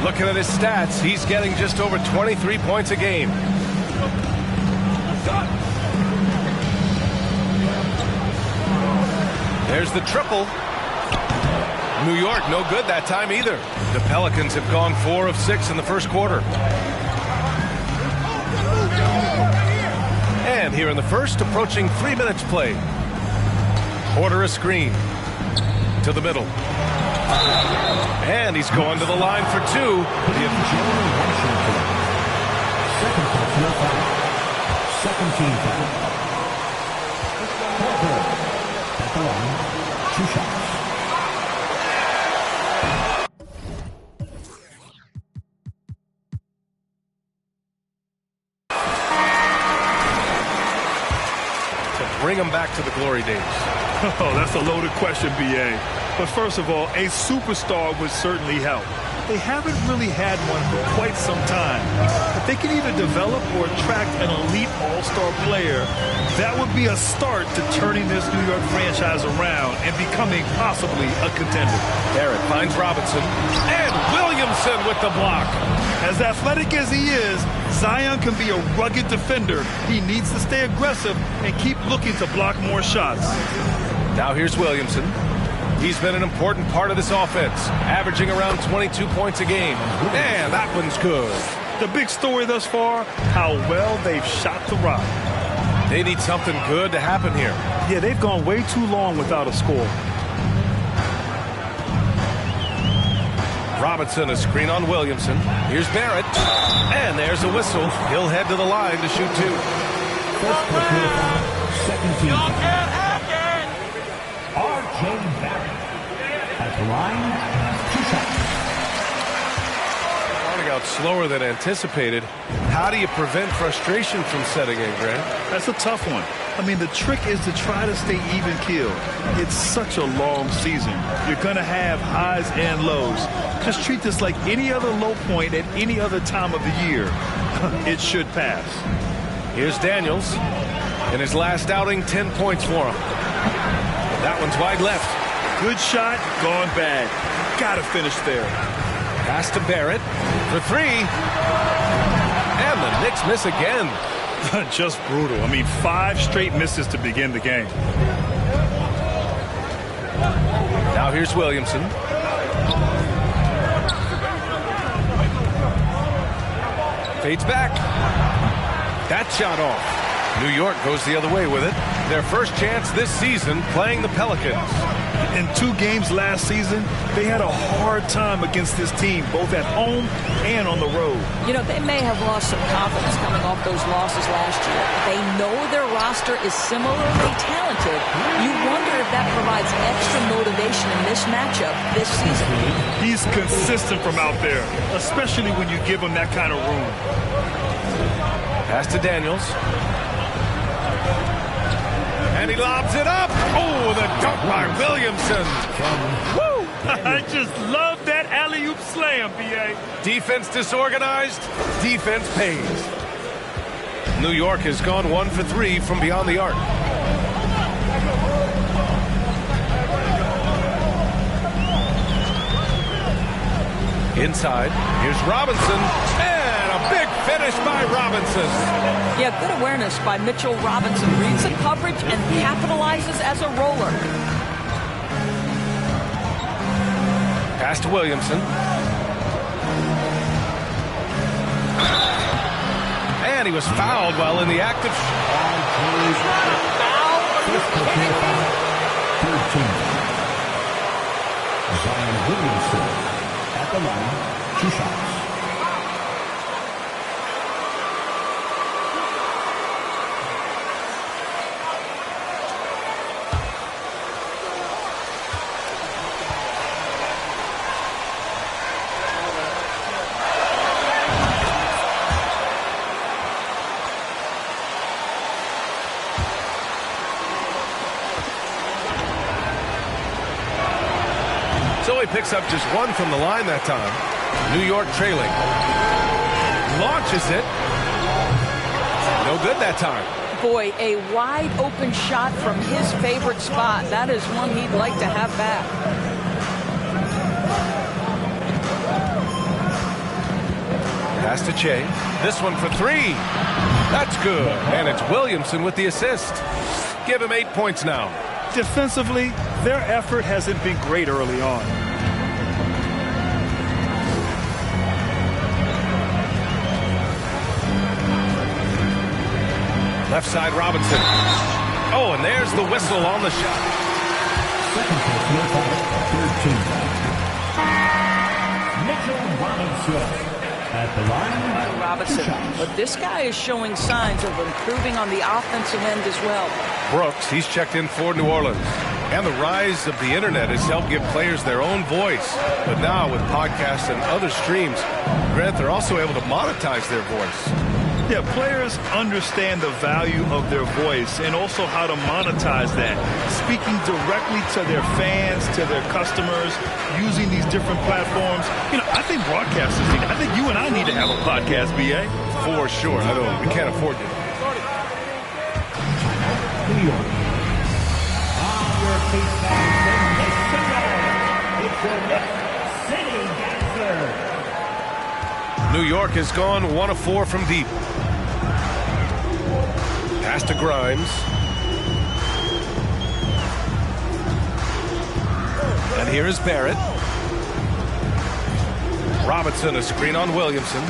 Looking at his stats, he's getting just over 23 points a game. There's the triple. New York, no good that time either. The Pelicans have gone 4 of 6 in the first quarter. And here in the first, approaching 3 minutes played. Porter a screen to the middle. And he's going to the line for 2. Second personal foul. Second team foul. Porter at the line, 2 shots. Bring them back to the glory days. Oh, that's a loaded question, B.A. But first of all, a superstar would certainly help. They haven't really had one for quite some time. If they can either develop or attract an elite all-star player, that would be a start to turning this New York franchise around and becoming possibly a contender. Barrett finds Robinson, and Williamson with the block. As athletic as he is, Zion can be a rugged defender. He needs to stay aggressive and keep looking to block more shots. Now here's Williamson. He's been an important part of this offense, averaging around 22 points a game. And that one's good. The big story thus far, how well they've shot the rock. They need something good to happen here. Yeah, they've gone way too long without a score. Robinson, a screen on Williamson. Here's Barrett. And there's a whistle. He'll head to the line to shoot two. First personal foul, second team foul. R.J. Barrett at the line, 2 shots. Starting out slower than anticipated. How do you prevent frustration from setting in, Grant? That's a tough one. I mean, the trick is to try to stay even keeled. It's such a long season. You're going to have highs and lows. Just treat this like any other low point at any other time of the year. It should pass. Here's Daniels. In his last outing, 10 points for him. That one's wide left. Good shot, gone bad. Got to finish there. Pass to Barrett for 3. And the Knicks miss again. Just brutal. I mean, 5 straight misses to begin the game. Now here's Williamson. Fades back. That shot off. New York goes the other way with it. Their first chance this season playing the Pelicans. In 2 games last season, they had a hard time against this team, both at home and on the road. You know, they may have lost some confidence coming off those losses last year. They know their roster is similarly talented. You wonder if that provides extra motivation in this matchup this season. He's consistent from out there, especially when you give him that kind of room. Pass to Daniels. And he lobs it up. Oh, the dunk by Williamson. Woo! I just love that alley-oop slam, B.A. Defense disorganized. Defense pays. New York has gone 1 for 3 from beyond the arc. Inside, here's Robinson. And a big finish by Robinson. Yeah, good awareness by Mitchell Robinson. Reads the coverage and capitalizes as a roller. Pass to Williamson. And he was fouled while in the act of... Zion Williamson at the line, 2 shots. So he picks up just 1 from the line that time. New York trailing. Launches it. No good that time. Boy, a wide open shot from his favorite spot. That is one he'd like to have back. Pass to Che. This one for 3. That's good. And it's Williamson with the assist. Give him 8 points now. Defensively, their effort hasn't been great early on. Left side, Robinson. Oh, and there's the whistle on the shot. Second personal foul, 13. Mitchell Robinson at the line. Robinson, but this guy is showing signs of improving on the offensive end as well. Brooks, he's checked in for New Orleans. And the rise of the internet has helped give players their own voice. But now with podcasts and other streams, Grant, they're also able to monetize their voice. Yeah, players understand the value of their voice and also how to monetize that. Speaking directly to their fans, to their customers, using these different platforms. You know, I think broadcasters need, I think you and I need to have a podcast, B.A. For sure. We can't afford it. New York. On your feet, fans, it's the Knicks City Dancer. New York has gone 1 of 4 from deep. Pass to Grimes. And here is Barrett. Robinson, a screen on Williamson.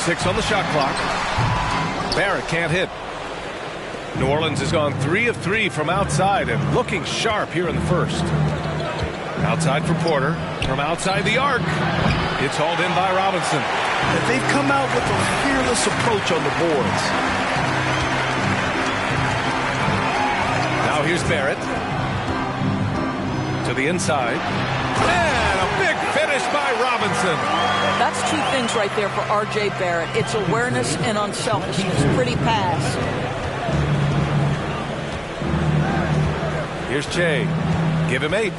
6 on the shot clock. Barrett can't hit. New Orleans has gone 3 of 3 from outside and looking sharp here in the first. Outside for Porter. From outside the arc. It's hauled in by Robinson. And they've come out with a fearless approach on the boards. Now here's Barrett. To the inside. And a big finish by Robinson. That's two things right there for R.J. Barrett. It's awareness and unselfishness. Pretty pass. Here's Che. Give him 8.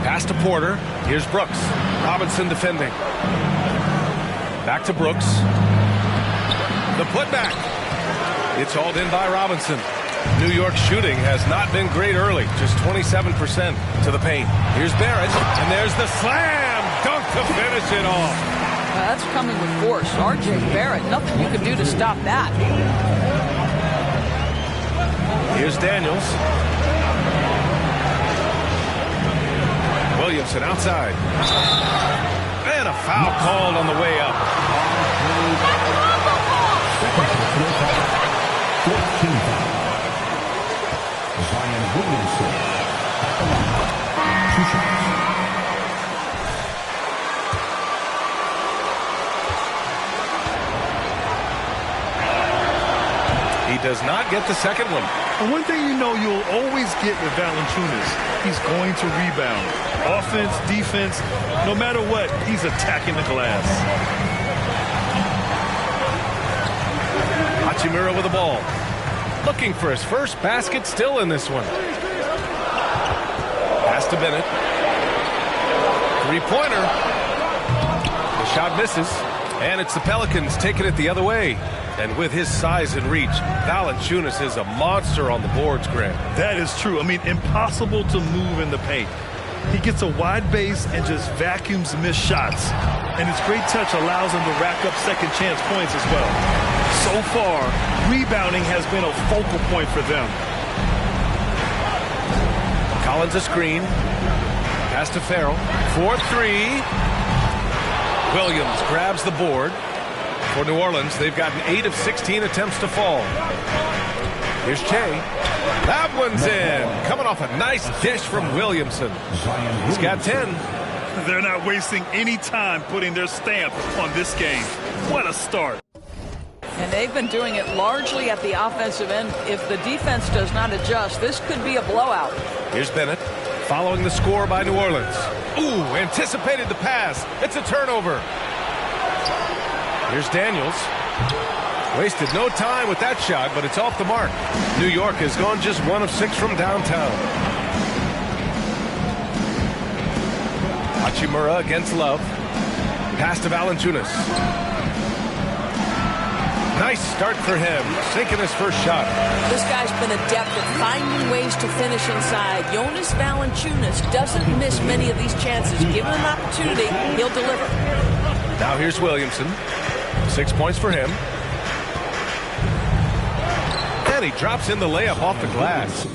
Pass to Porter. Here's Brooks. Robinson defending. Back to Brooks. The putback. It's hauled in by Robinson. New York shooting has not been great early. Just 27% to the paint. Here's Barrett. And there's the slam dunk to finish it off. That's coming with force. R.J. Barrett, nothing you can do to stop that. Here's Daniels. Williamson outside. And a foul called on the way up. He does not get the second one. And one thing you know you'll always get with Valanciunas, he's going to rebound. Offense, defense, no matter what, he's attacking the glass. Hachimura with the ball. Looking for his first basket still in this one. Pass to Bennett. Three-pointer. The shot misses. And it's the Pelicans taking it the other way. And with his size and reach, Valanciunas is a monster on the boards, Grant. That is true. I mean, impossible to move in the paint. He gets a wide base and just vacuums missed shots. And his great touch allows him to rack up second chance points as well. So far, rebounding has been a focal point for them. Collins a screen. Pass to Farrell. 4-3. Williams grabs the board. For New Orleans, they've gotten 8 of 16 attempts to fall. Here's Che. That one's in. Coming off a nice dish from Williamson. He's got 10. They're not wasting any time putting their stamp on this game. What a start. And they've been doing it largely at the offensive end. If the defense does not adjust, this could be a blowout. Here's Bennett. Following the score by New Orleans. Ooh, anticipated the pass. It's a turnover. Here's Daniels. Wasted no time with that shot, but it's off the mark. New York has gone just 1 of 6 from downtown. Hachimura against Love. Pass to Valanciunas. Nice start for him, sinking his first shot. This guy's been adept at finding ways to finish inside. Jonas Valanciunas doesn't miss many of these chances. Given an opportunity, he'll deliver. Now here's Williamson. 6 points for him. And he drops in the layup off the glass.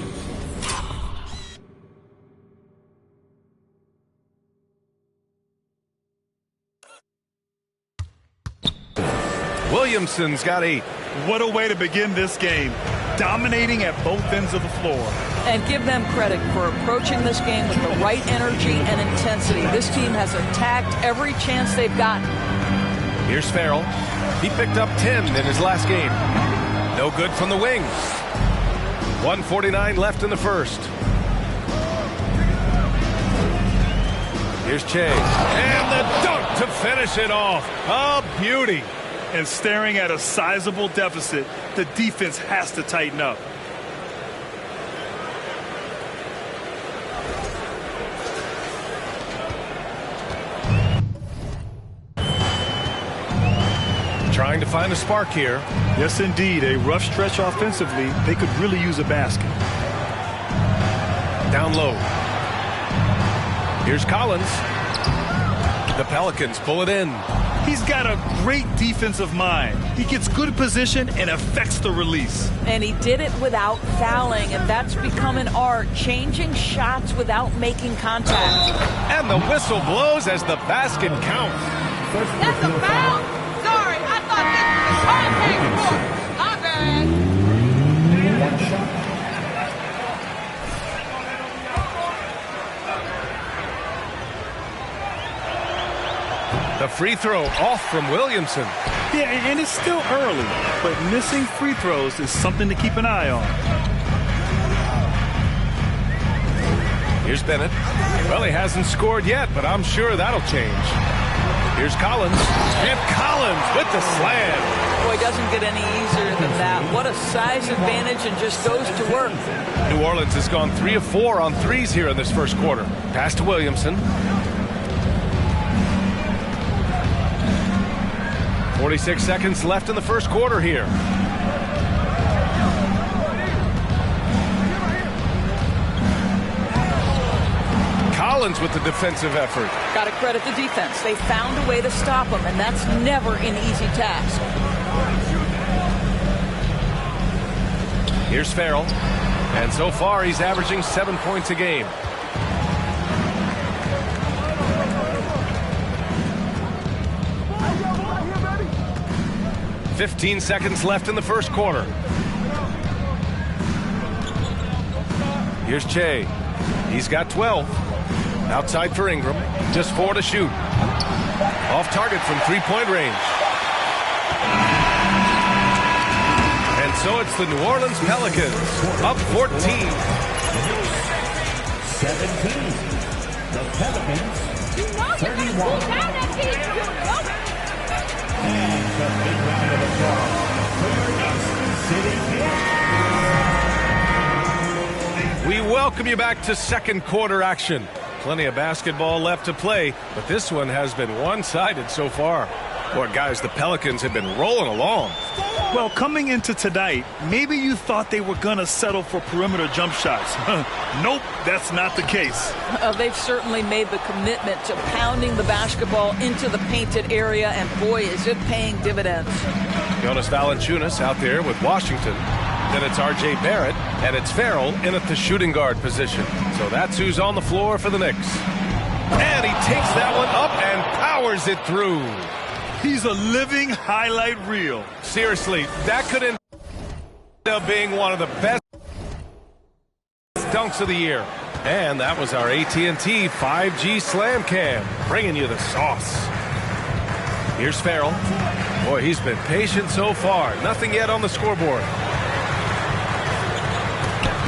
Williamson's got 8. What a way to begin this game. Dominating at both ends of the floor. And give them credit for approaching this game with the right energy and intensity. This team has attacked every chance they've gotten. Here's Farrell. He picked up 10 in his last game. No good from the wing. 1:49 left in the first. Here's Che. And the dunk to finish it off. A beauty. And staring at a sizable deficit, the defense has to tighten up. Trying to find a spark here. Yes, indeed. A rough stretch offensively. They could really use a basket. Down low. Here's Collins. The Pelicans pull it in. He's got a great defensive mind. He gets good position and affects the release. And he did it without fouling, and that's become an art, changing shots without making contact. And the whistle blows as the basket counts. That's a foul? Sorry, I thought this was a contact sport. My bad. One shot. The free throw off from Williamson. Yeah, and it's still early, but missing free throws is something to keep an eye on. Here's Bennett. Well, he hasn't scored yet, but I'm sure that'll change. Here's Collins. And Collins with the slam. Boy, doesn't get any easier than that. What a size advantage, and just goes to work. New Orleans has gone 3 of 4 on threes here in this first quarter. Pass to Williamson. 46 seconds left in the first quarter here. Collins with the defensive effort. Got to credit the defense. They found a way to stop him, and that's never an easy task. Here's Farrell. And so far, he's averaging 7 points a game. "15 seconds left in the first quarter. Here's Che. He's got 12. Outside for Ingram. Just 4 to shoot. Off target from three-point range. And so it's the New Orleans Pelicans up 14. 17. The Pelicans. 31. And a big round of applause for your next City Kings. We welcome you back to second quarter action. Plenty of basketball left to play, but this one has been one-sided so far. Boy, guys, the Pelicans have been rolling along. Well, coming into tonight, maybe you thought they were going to settle for perimeter jump shots. Nope, that's not the case. They've certainly made the commitment to pounding the basketball into the painted area, and boy, is it paying dividends. Jonas Valanciunas out there with Washington. Then it's R.J. Barrett, and it's Farrell in at the shooting guard position. So that's who's on the floor for the Knicks. And he takes that one up and powers it through. He's a living highlight reel. Seriously, that could end up being one of the best dunks of the year. And that was our AT&T 5G Slam Cam, bringing you the sauce. Here's Farrell. Boy, he's been patient so far. Nothing yet on the scoreboard.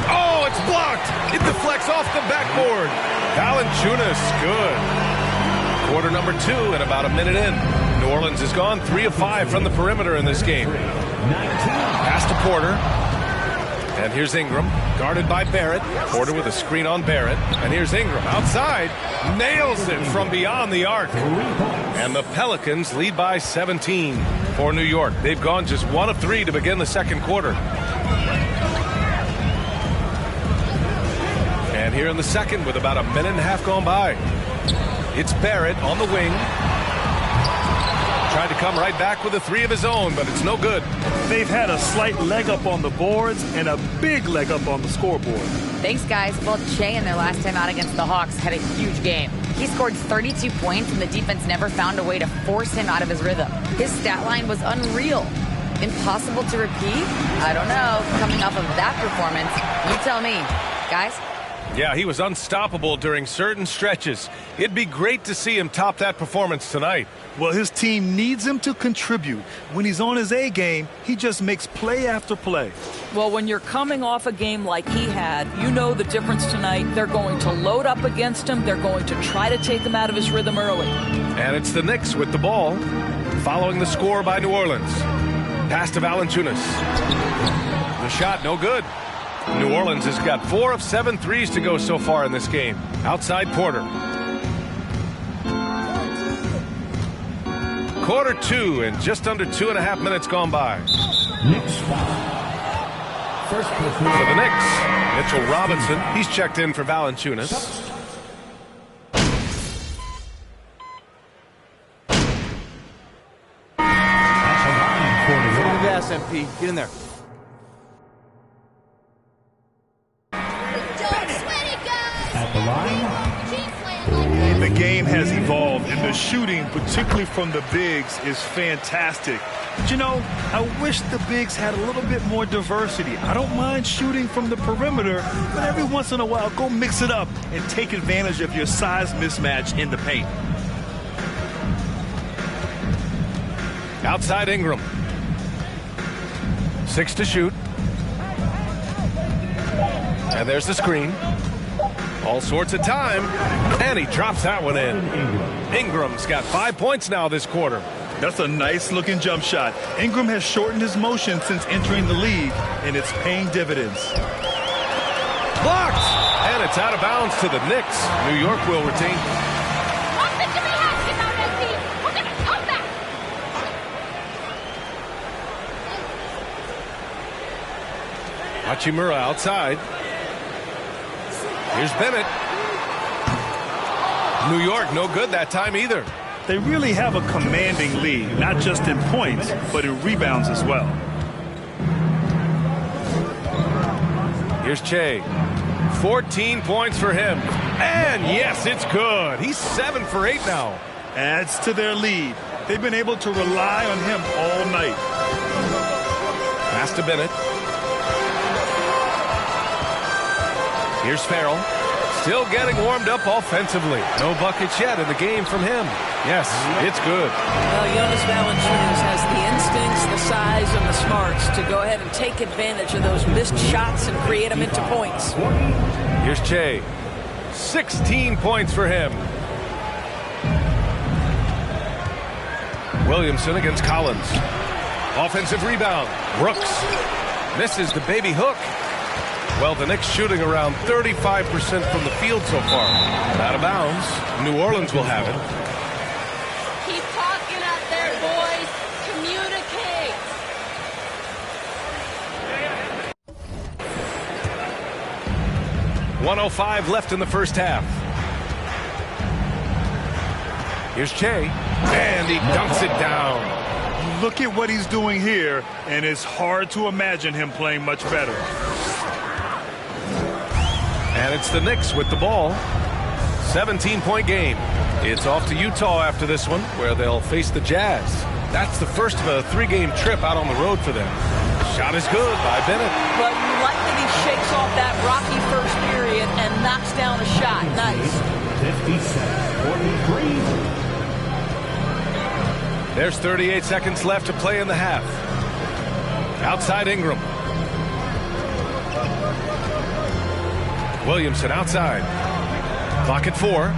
Oh, it's blocked. It deflects off the backboard. Valanciunas, good. Quarter number 2 and about a minute in. New Orleans has gone 3 of 5 from the perimeter in this game. Pass to Porter. And here's Ingram, guarded by Barrett. Porter with a screen on Barrett. And here's Ingram outside. Nails it from beyond the arc. And the Pelicans lead by 17 for New York. They've gone just 1 of 3 to begin the second quarter. And here in the second with about a minute and a half gone by. It's Barrett on the wing. Tried to come right back with a 3 of his own, but it's no good. They've had a slight leg up on the boards and a big leg up on the scoreboard. Thanks, guys. Well, Che in their last time out against the Hawks had a huge game. He scored 32 points, and the defense never found a way to force him out of his rhythm. His stat line was unreal. Impossible to repeat? I don't know. Coming off of that performance, you tell me. Guys? Yeah, he was unstoppable during certain stretches. It'd be great to see him top that performance tonight. Well, his team needs him to contribute. When he's on his A game, he just makes play after play. Well, when you're coming off a game like he had, you know the difference tonight. They're going to load up against him. They're going to try to take him out of his rhythm early. And it's the Knicks with the ball, following the score by New Orleans. Pass to Valanciunas. The shot, no good. New Orleans has got 4 of 7 threes to go so far in this game. Outside Porter. Quarter 2 and just under 2.5 minutes gone by. Knicks foul. First for the Knicks, Mitchell Robinson. He's checked in for Valanciunas. Get on the gas, MP. Get in there. At the line, The game has evolved, and the shooting, particularly from the bigs, is fantastic. But you know, I wish the bigs had a little bit more diversity. I don't mind shooting from the perimeter, but every once in a while, go mix it up and take advantage of your size mismatch in the paint. Outside Ingram. 6 to shoot. And there's the screen. All sorts of time. And he drops that one in. Ingram's got 5 points now this quarter. That's a nice-looking jump shot. Ingram has shortened his motion since entering the league, and it's paying dividends. Blocked! And it's out of bounds to the Knicks. New York will retain. Hachimura outside. Here's Bennett. New York no good that time either. They really have a commanding lead, not just in points, but in rebounds as well. Here's Che. 14 points for him. And yes, it's good. He's 7 for 8 now. Adds to their lead. They've been able to rely on him all night. Pass to Bennett. Here's Farrell. Still getting warmed up offensively. No buckets yet in the game from him. Yes, it's good. Well, Jonas Valanciunas has the instincts, the size, and the smarts to go ahead and take advantage of those missed shots and create them into points. Here's Che. 16 points for him. Williamson against Collins. Offensive rebound. Brooks misses the baby hook. Well, the Knicks shooting around 35% from the field so far. Out of bounds. New Orleans will have it. Keep talking out there, boys. Communicate. .105 left in the first half. Here's Che. And he dunks it down. Look at what he's doing here, and it's hard to imagine him playing much better. And it's the Knicks with the ball. 17-point game. It's off to Utah after this one, where they'll face the Jazz. That's the first of a 3-game trip out on the road for them. Shot is good by Bennett. But you like that he shakes off that rocky first period and knocks down a shot. Nice. 57-43. There's 38 seconds left to play in the half. Outside Ingram. Williamson outside. Clock at 4.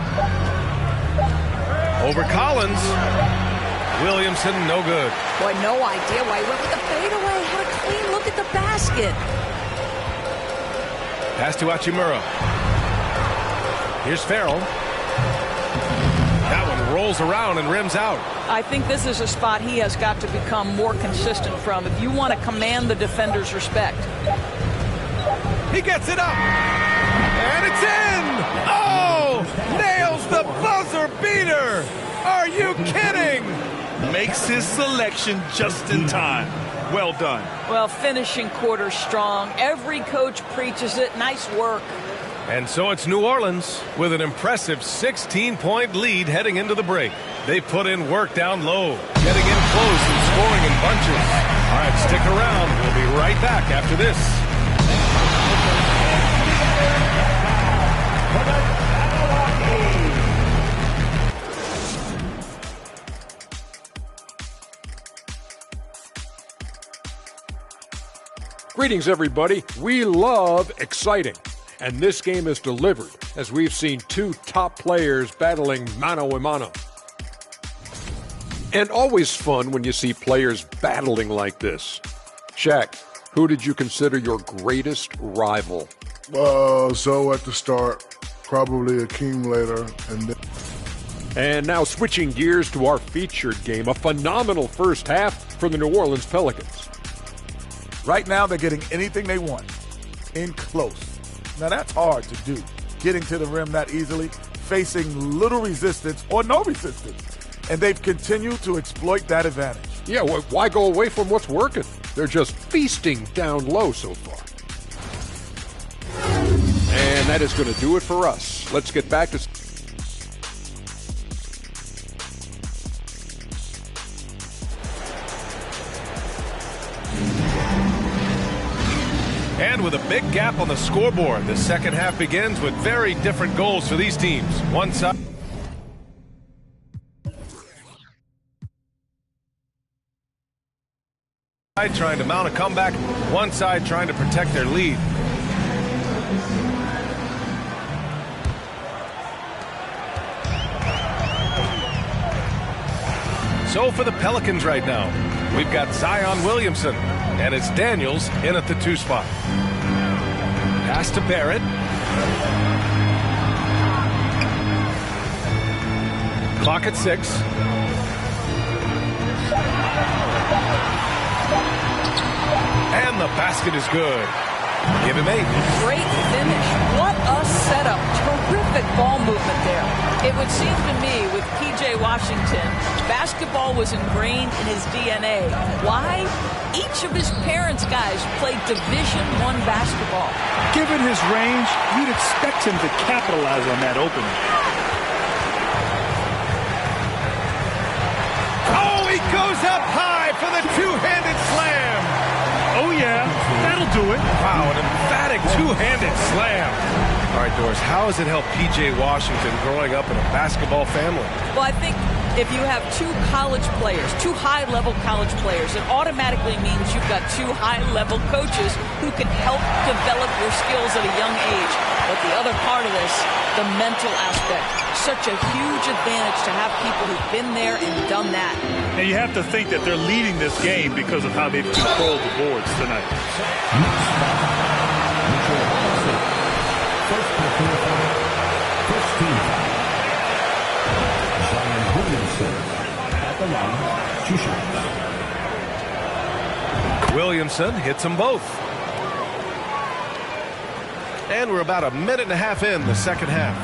Over Collins. Williamson, no good. Boy, no idea why he went with the fadeaway. Had a clean look at the basket. Pass to Hachimura. Here's Farrell. That one rolls around and rims out. I think this is a spot he has got to become more consistent from if you want to command the defender's respect. He gets it up. And it's in! Oh! Nails the buzzer beater! Are you kidding? Makes his selection just in time. Well done. Well, finishing quarter strong. Every coach preaches it. Nice work. And so it's New Orleans with an impressive 16-point lead heading into the break. They put in work down low, getting in close and scoring in bunches. All right, stick around. We'll be right back after this. Greetings, everybody. We love exciting. And this game is delivered as we've seen 2 top players battling mano a mano. And always fun when you see players battling like this. Shaq, who did you consider your greatest rival? So at the start, probably Akeem later, And now switching gears to our featured game, a phenomenal first half for the New Orleans Pelicans. Right now, they're getting anything they want in close. Now, that's hard to do, getting to the rim that easily, facing little resistance or no resistance. And they've continued to exploit that advantage. Yeah, why go away from what's working? They're just feasting down low so far. And that is going to do it for us. Let's get back to And with a big gap on the scoreboard, the second half begins with very different goals for these teams. One side trying to mount a comeback, one side trying to protect their lead. So for the Pelicans right now, we've got Zion Williamson, and it's Daniels in at the 2 spot. Pass to Barrett. Clock at 6. And the basket is good. Give him 8. Great finish. What a setup. Terrific ball movement there. It would seem to me with P.J. Washington, basketball was ingrained in his DNA. Why? Each of his parents' guys played Division I basketball. Given his range, you'd expect him to capitalize on that opening. Oh, he goes up high for the two-handed slam. Oh, yeah, that'll do it. Wow, an emphatic two-handed slam. All right, Doris, how has it helped P.J. Washington growing up in a basketball family? Well, I think if you have 2 college players, 2 high-level college players, it automatically means you've got 2 high-level coaches who can help develop your skills at a young age. But the other part of this, the mental aspect, such a huge advantage to have people who've been there and done that. And you have to think that they're leading this game because of how they've controlled the boards tonight. First team. Zion Williamson at the line, 2 shots. Williamson hits them both. And we're about a minute and a half in the second half.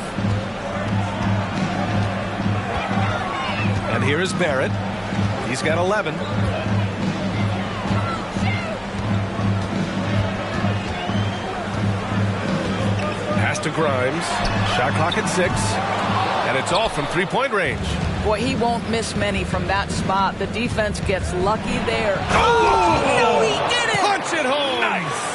And here is Barrett. He's got 11. Pass to Grimes. Shot clock at 6. And it's all from 3-point range. Boy, he won't miss many from that spot. The defense gets lucky there. Oh! No, he did it! Punch it home! Nice!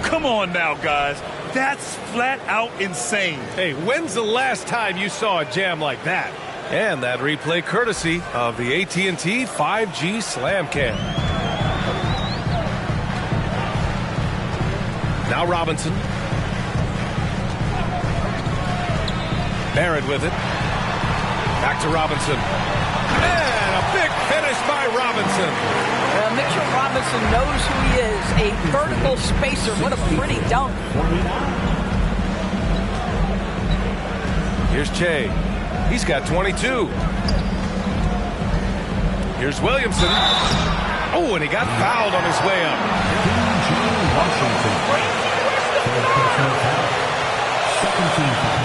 Come on now, guys. That's flat out insane. Hey, when's the last time you saw a jam like that? And that replay courtesy of the AT&T 5G Slam Cam. Now Robinson. Barrett with it. Back to Robinson. And a big finish by Robinson. Mitchell Robinson knows who he is. A vertical spacer. What a pretty dunk. Here's Che. He's got 22. Here's Williamson. Oh, and he got fouled on his way up. Washington. Second team foul.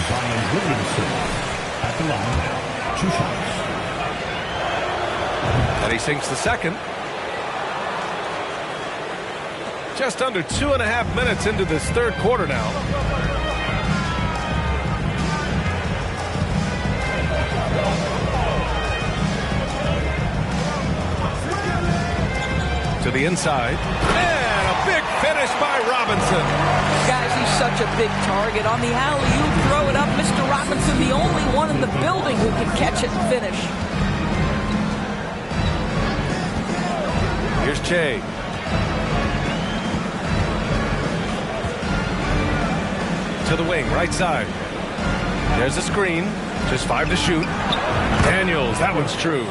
Zion Williamson at the line, 2 shots. And he sinks the second. Just under 2.5 minutes into this third quarter now. To the inside. And a big finish by Robinson. Guys, he's such a big target. On the alley-oop, throw it up. Mr. Robinson, the only one in the building who can catch it and finish. Here's Che. To the wing, right side. There's a screen. Just 5 to shoot. Daniels, that one's true.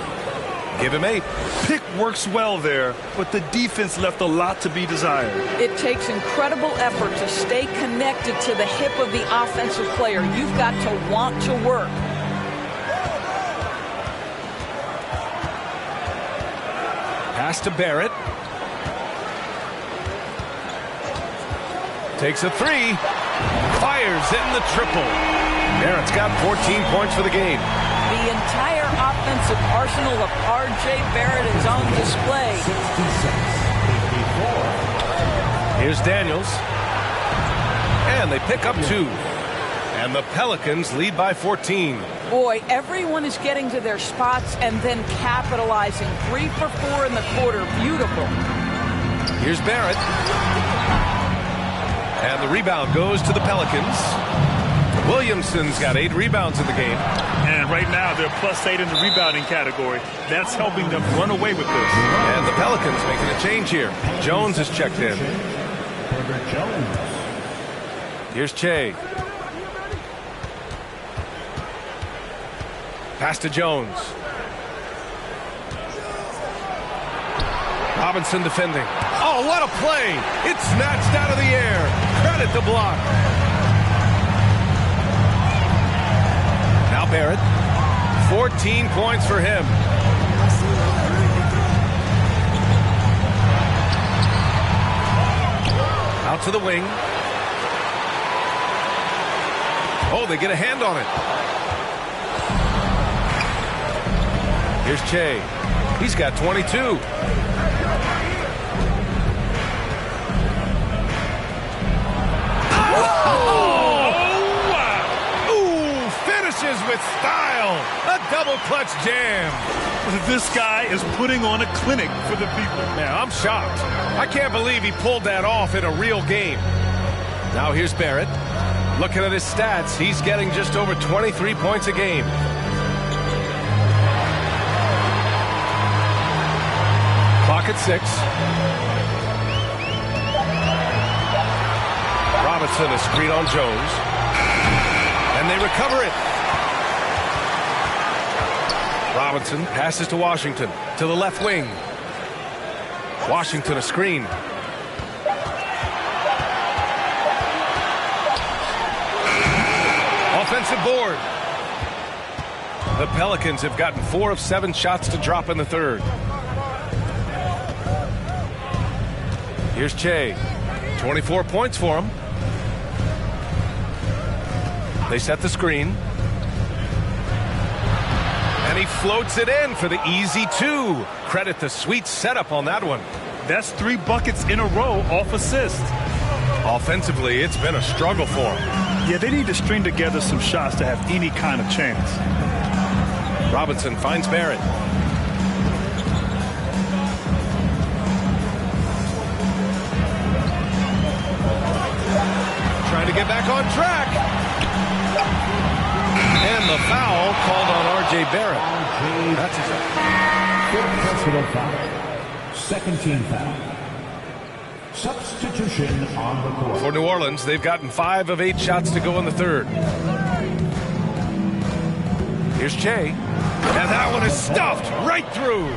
Give him 8. Pick works well there, but the defense left a lot to be desired. It takes incredible effort to stay connected to the hip of the offensive player. You've got to want to work. Pass to Barrett. Takes a 3. Fires in the triple. Barrett's got 14 points for the game. The entire offensive arsenal of R.J. Barrett is on display. Here's Daniels. And they pick up 2. And the Pelicans lead by 14. Boy, everyone is getting to their spots and then capitalizing. 3 for 4 in the quarter. Beautiful. Here's Barrett. And the rebound goes to the Pelicans. Williamson's got 8 rebounds in the game. And right now they're +8 in the rebounding category. That's helping them run away with this. And the Pelicans making a change here. Jones is checked in. Here's Che. Pass to Jones. Robinson defending. Oh, what a play! It's snatched out of the air. Credit the block. Now Barrett. 14 points for him. Out to the wing. Oh, they get a hand on it. Here's Che. He's got 22. With style, a double clutch jam. This guy is putting on a clinic for the people. Man, I'm shocked. I can't believe he pulled that off in a real game. Now here's Barrett. Looking at his stats, he's getting just over 23 points a game. Clock at 6. Robinson, a screen on Jones. And they recover it. Robinson passes to Washington, to the left wing. Washington a screen. Offensive board. The Pelicans have gotten 4 of 7 shots to drop in the third. Here's Che. 24 points for him. They set the screen. And he floats it in for the easy 2. Credit the sweet setup on that one. That's 3 buckets in a row off assist. Offensively, it's been a struggle for him. Yeah, they need to string together some shots to have any kind of chance. Robinson finds Barrett. Trying to get back on track. And the foul called on R.J. Barrett. That's his personal foul. Second team foul. Substitution on the court. For New Orleans, they've gotten 5 of 8 shots to go in the third. Here's Che. And that one is stuffed right through.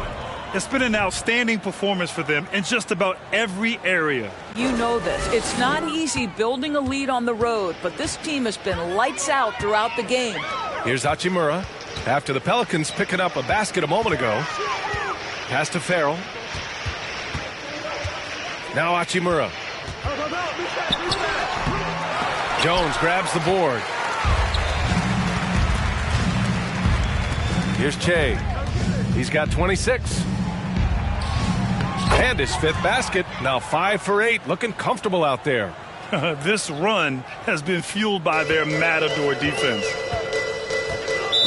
It's been an outstanding performance for them in just about every area. You know this. It's not easy building a lead on the road, but this team has been lights out throughout the game. Here's Hachimura. After the Pelicans picking up a basket a moment ago. Pass to Farrell. Now Hachimura. Jones grabs the board. Here's Che. He's got 26. And his 5th basket. Now 5 for 8. Looking comfortable out there. This run has been fueled by their Matador defense.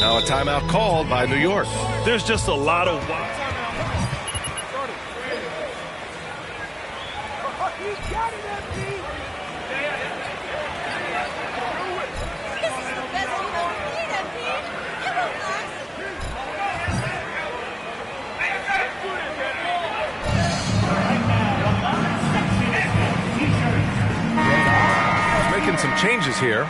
Now a timeout called by New York. There's just a lot of... Making some changes here.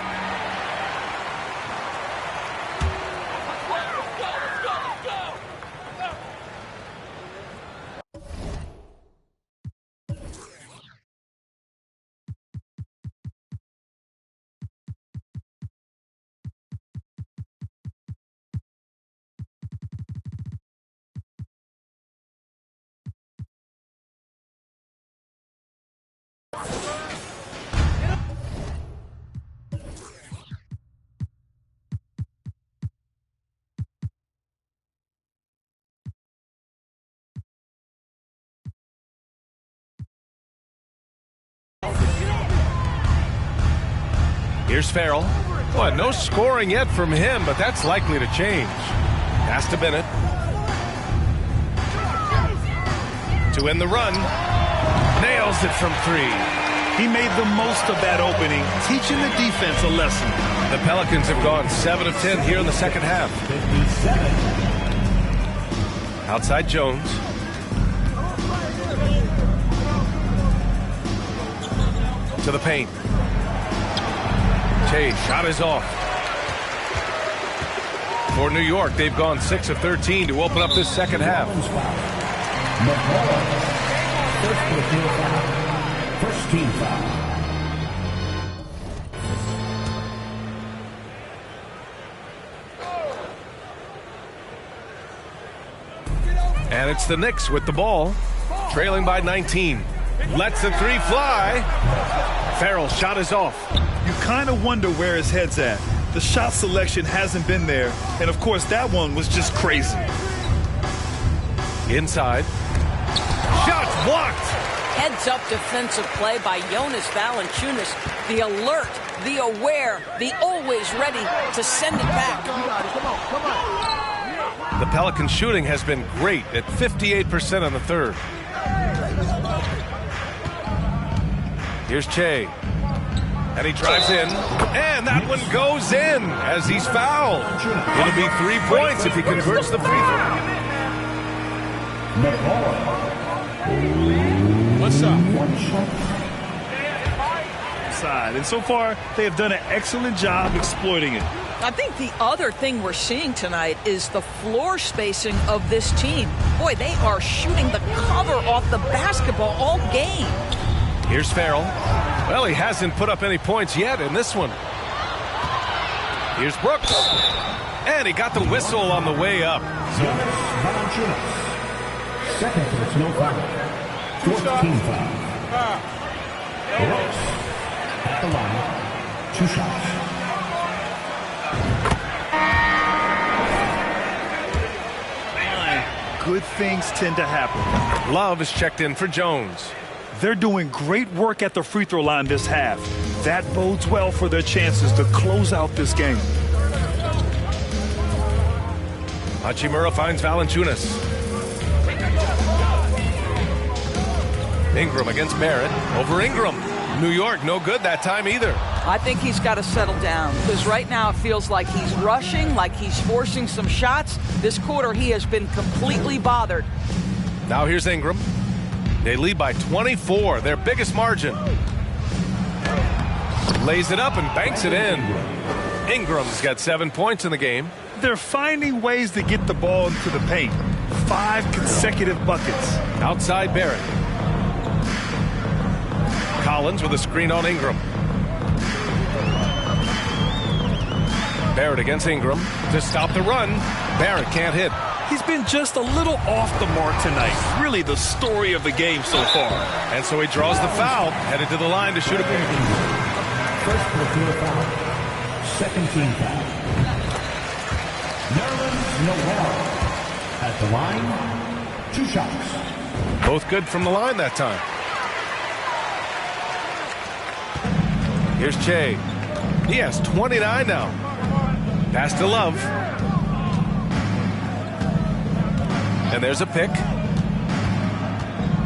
Here's Farrell. Well, no scoring yet from him, but that's likely to change. Pass to Bennett. To end the run. Nails it from 3. He made the most of that opening, teaching the defense a lesson. The Pelicans have gone 7 of 10 here in the second half. Outside Jones. To the paint. Chase, shot is off. For New York, they've gone 6 of 13 to open up this second half. First team foul. And it's the Knicks with the ball, trailing by 19. Lets the 3 fly. Farrell's shot is off. You kind of wonder where his head's at. The shot selection hasn't been there, and of course that one was just crazy. Inside. Shots blocked. Heads-up defensive play by Jonas Valanciunas. The alert, the aware, the always ready to send it back. The Pelicans shooting has been great at 58% on the third. Here's Che. And he drives in. And that one goes in as he's fouled. It'll be 3 points if he converts the free throw. What's up? Side. And so far, they have done an excellent job exploiting it. I think the other thing we're seeing tonight is the floor spacing of this team. Boy, they are shooting the cover off the basketball all game. Here's Farrell. Well, he hasn't put up any points yet in this one. Here's Brooks. And he got the whistle on the way up. Second, it's no foul. Fourth team foul. Brooks at the line. 2 shots. Good things tend to happen. Love is checked in for Jones. They're doing great work at the free throw line this half. That bodes well for their chances to close out this game. Hachimura finds Valanciunas. Ingram against Barrett. Over Ingram. New York, no good that time either. I think he's got to settle down because right now it feels like he's rushing, like he's forcing some shots. This quarter he has been completely bothered. Now here's Ingram. They lead by 24, their biggest margin. Lays it up and banks it in. Ingram's got 7 points in the game. They're finding ways to get the ball into the paint. 5 consecutive buckets. Outside Barrett. Collins with a screen on Ingram. Barrett against Ingram to stop the run. Barrett can't hit. He's been just a little off the mark tonight. Really the story of the game so far. And so he draws the foul, headed to the line to shoot a pair. First personal foul. Second team foul. Noel at the line. 2 shots. Both good from the line that time. Here's Che. He has 29 now. Pass to Love. And there's a pick.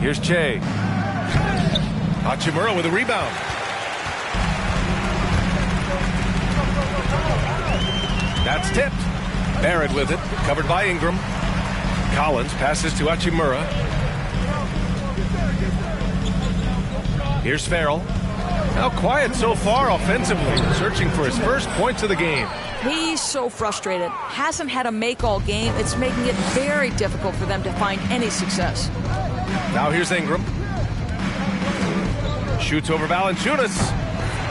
Here's Che. Hachimura with a rebound. That's tipped. Barrett with it. Covered by Ingram. Collins passes to Hachimura. Here's Farrell. Now quiet so far offensively. Searching for his first points of the game. He's so frustrated. Hasn't had a make all game. It's making it very difficult for them to find any success. Now here's Ingram. Shoots over Valanciunas.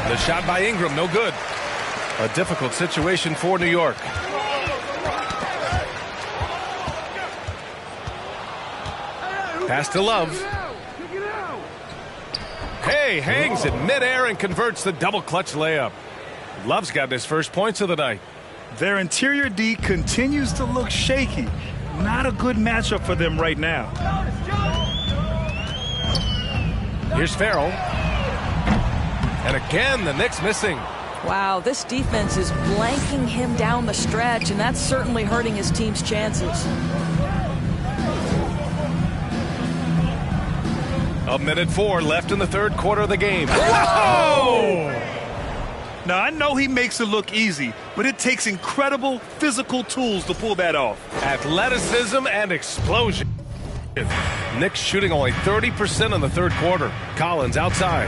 The shot by Ingram, no good. A difficult situation for New York. Pass to Love. Hey, hangs in midair and converts the double clutch layup. Love's gotten his first points of the night. Their interior D continues to look shaky. Not a good matchup for them right now. Here's Farrell. And again, the Knicks missing. Wow, this defense is blanking him down the stretch, and that's certainly hurting his team's chances. 1:04 left in the third quarter of the game. Whoa! Now, I know he makes it look easy, but it takes incredible physical tools to pull that off. Athleticism and explosion. Knicks shooting only 30% in the third quarter. Collins outside.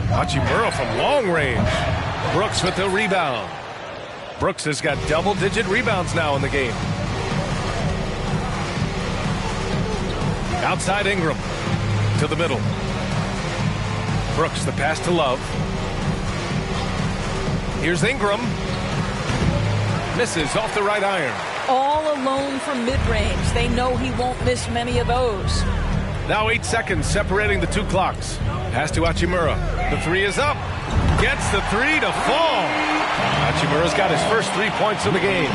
Hachimura from long range. Brooks with the rebound. Brooks has got double-digit rebounds now in the game. Outside Ingram. To the middle. Brooks, the pass to Love. Here's Ingram. Misses off the right iron. All alone from mid-range. They know he won't miss many of those. Now 8 seconds separating the two clocks. Pass to Hachimura. The three is up. Gets the three to fall. Hachimura's got his first 3 points of the game.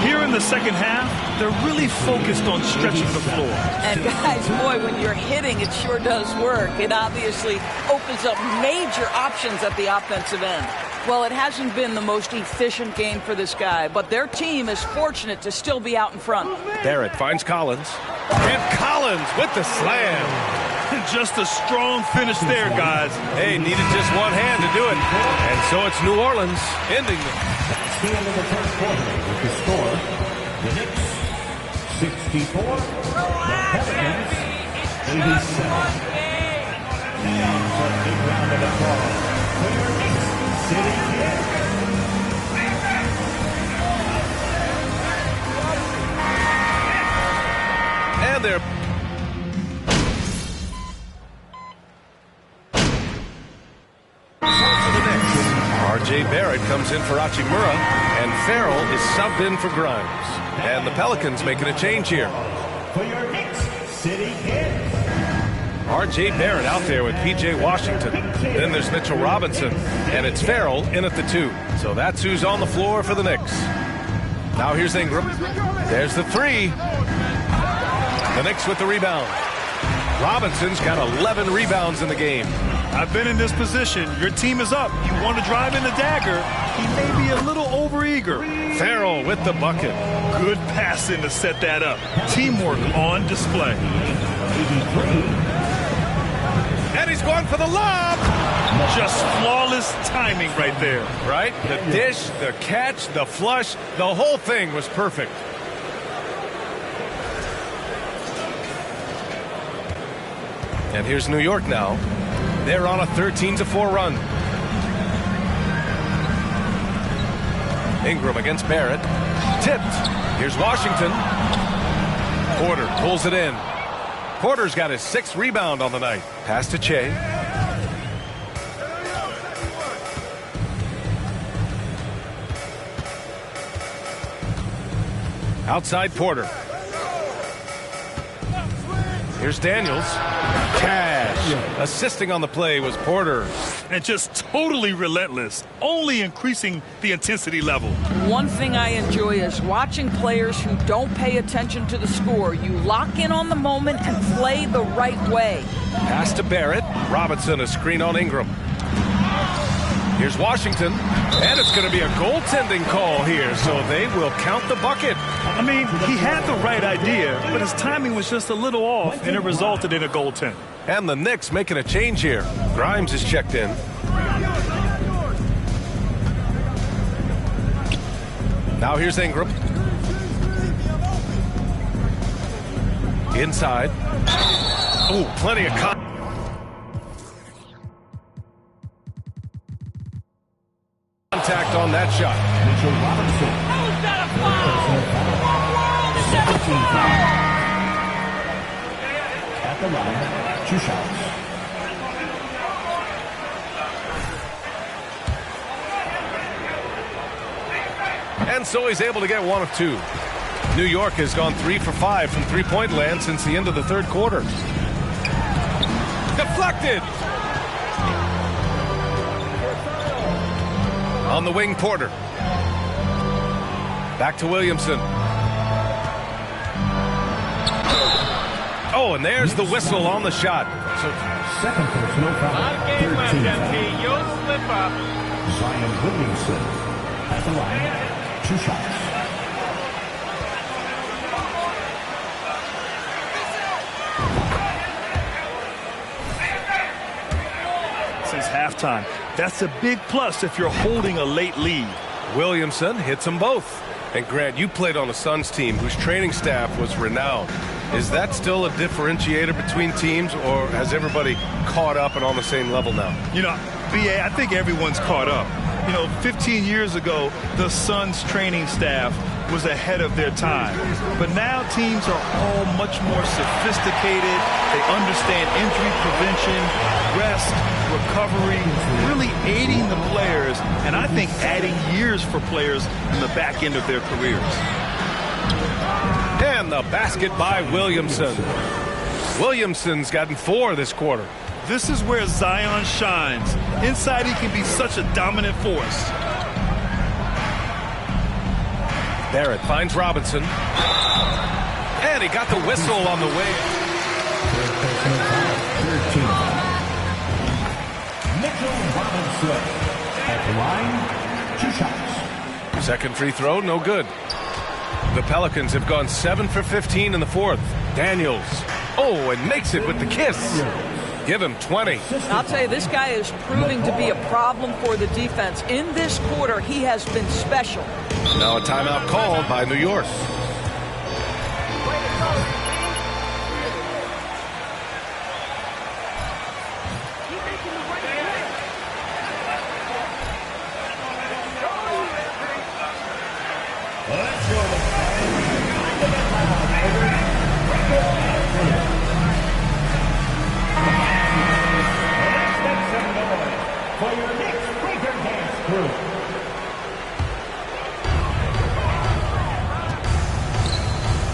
Here in the second half, they're really focused on stretching the floor. And guys, boy, when you're hitting, it sure does work. It obviously opens up major options at the offensive end. Well, it hasn't been the most efficient game for this guy, but their team is fortunate to still be out in front. Barrett finds Collins. And Collins with the slam. Just a strong finish there, guys. Hey, needed just one hand to do it. And so it's New Orleans ending the... That's the end of the first quarter with the score. The Knicks, 64. The Pelicans, 87. And for a big round of applause for your Knicks City Kings. And they're... R.J. Barrett comes in for Hachimura, and Farrell is subbed in for Grimes. And the Pelicans making a change here. For your Knicks City Kings. R.J. Barrett out there with P.J. Washington. Then there's Mitchell Robinson, and it's Farrell in at the 2. So that's who's on the floor for the Knicks. Now here's Ingram. There's the 3. The Knicks with the rebound. Robinson's got 11 rebounds in the game. I've been in this position. Your team is up. You want to drive in the dagger. He may be a little overeager. Farrell with the bucket. Good passing to set that up. Teamwork on display. And he's going for the lob. Just flawless timing right there. Right? The dish, the catch, the flush, the whole thing was perfect. And here's New York now. They're on a 13-4 run. Ingram against Barrett. Tipped. Here's Washington. Porter pulls it in. Porter's got his 6th rebound on the night. Pass to Che. Outside Porter. Here's Daniels. Cash. Assisting on the play was Porter. And just totally relentless, only increasing the intensity level. One thing I enjoy is watching players who don't pay attention to the score. You lock in on the moment and play the right way. Pass to Barrett. Robinson, a screen on Ingram. Here's Washington. And it's going to be a goaltending call here, so they will count the bucket. I mean, he had the right idea, but his timing was just a little off, and it resulted in a goaltend. And the Knicks making a change here. Grimes is checked in. Now here's Ingram. Inside. Oh, plenty of contact on that shot. Mitchell Robinson. Who's that a foul? 17 fouls. At the line, 2 shots. And so he's able to get 1 of 2. New York has gone 3 for 5 from three-point land since the end of the third quarter. Deflected. On the wing, Porter. Back to Williamson. Oh, and there's the whistle on the shot. So, second personal foul. 13 foul. You'll slip up. Zion Williamson. At the line, 2 shots. halftime. That's a big plus if you're holding a late lead. Williamson hits them both. And Grant, you played on a Suns team whose training staff was renowned. Is that still a differentiator between teams, or has everybody caught up and on the same level now? You know, B.A., I think everyone's caught up. 15 years ago, the Suns training staff was ahead of their time. But now teams are all much more sophisticated. They understand injury prevention, rest, recovery, really aiding the players, and I think adding years for players in the back end of their careers. And the basket by Williamson. Williamson's gotten 4 this quarter. This is where Zion shines. Inside, he can be such a dominant force. Barrett finds Robinson. And he got the whistle on the way. Mitchell Robinson at the line, 2 shots. Second free throw, no good. The Pelicans have gone 7 for 15 in the fourth. Daniels. Oh, and makes it with the kiss. Give him 20. I'll tell you, this guy is proving to be a problem for the defense. In this quarter, he has been special. Now a timeout called by New York.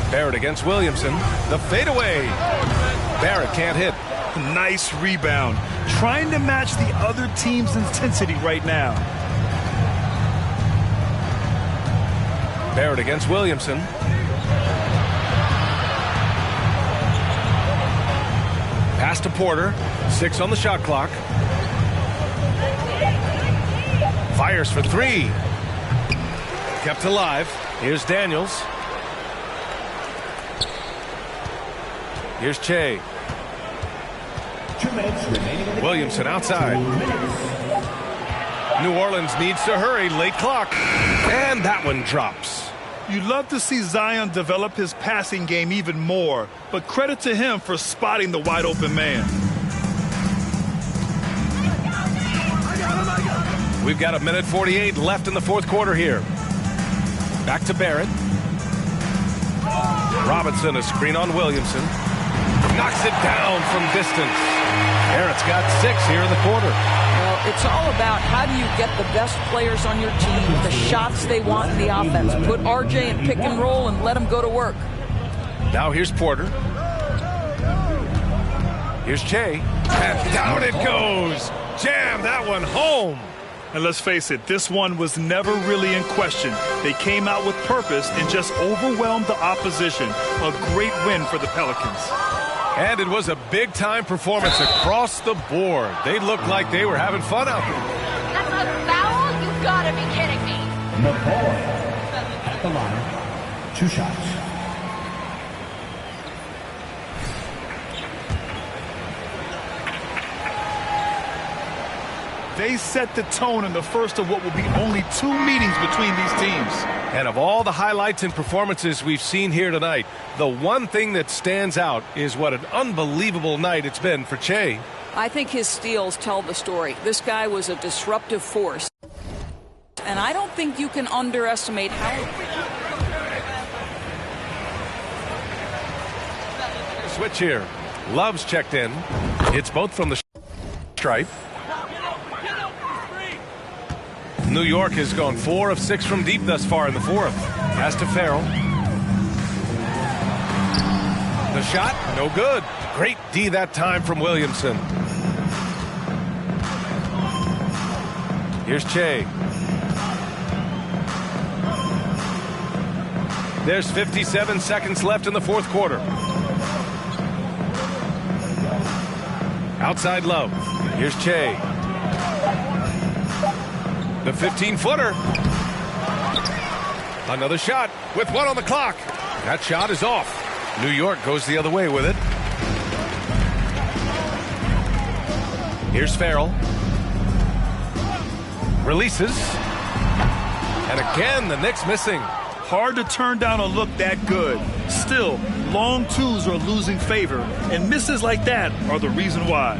Barrett against Williamson. The fadeaway. Barrett can't hit. Nice rebound. Trying to match the other team's intensity right now. Barrett against Williamson. Pass to Porter. 6 on the shot clock. Fires for 3. Kept alive. Here's Daniels. Here's Che. 2 minutes remaining. Williamson outside. New Orleans needs to hurry. Late clock. And that one drops. You'd love to see Zion develop his passing game even more, but credit to him for spotting the wide open man. We've got 1:48 left in the fourth quarter here. Back to Barrett. Robinson, a screen on Williamson. Knocks it down from distance. Barrett's got 6 here in the quarter. Well, it's all about how do you get the best players on your team, the shots they want in the offense. Put RJ in pick and roll and let him go to work. Now here's Porter. Here's Che. And down it goes. Jam that one home. And let's face it, this one was never really in question. They came out with purpose and just overwhelmed the opposition. A great win for the Pelicans. And it was a big-time performance across the board. They looked like they were having fun out there. That's a foul? You gotta be kidding me. McCoy at the line, 2 shots. They set the tone in the first of what will be only 2 meetings between these teams. And of all the highlights and performances we've seen here tonight, the one thing that stands out is what an unbelievable night it's been for Che. I think his steals tell the story. This guy was a disruptive force. And I don't think you can underestimate how... Switch here. Love's checked in. Hits both from the stripe. New York has gone 4 of 6 from deep thus far in the fourth. Pass to Farrell. The shot, no good. Great D that time from Williamson. Here's Che. There's 57 seconds left in the fourth quarter. Outside Love. Here's Che. The 15-footer. Another shot with 1 on the clock. That shot is off. New York goes the other way with it. Here's Farrell. Releases. And again, the Knicks missing. Hard to turn down a look that good. Still, long twos are losing favor, and misses like that are the reason why.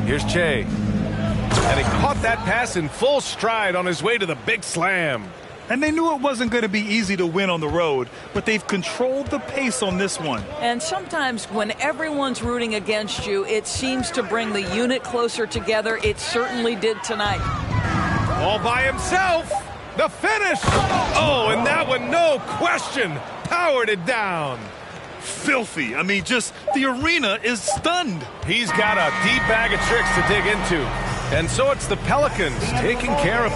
Here's Che. And he caught that pass in full stride on his way to the big slam. And they knew it wasn't going to be easy to win on the road, but they've controlled the pace on this one. And sometimes when everyone's rooting against you, it seems to bring the unit closer together. It certainly did tonight. All by himself. The finish. Oh, and that one, no question, powered it down. Filthy. I mean, just the arena is stunned. He's got a deep bag of tricks to dig into. And so it's the Pelicans taking care of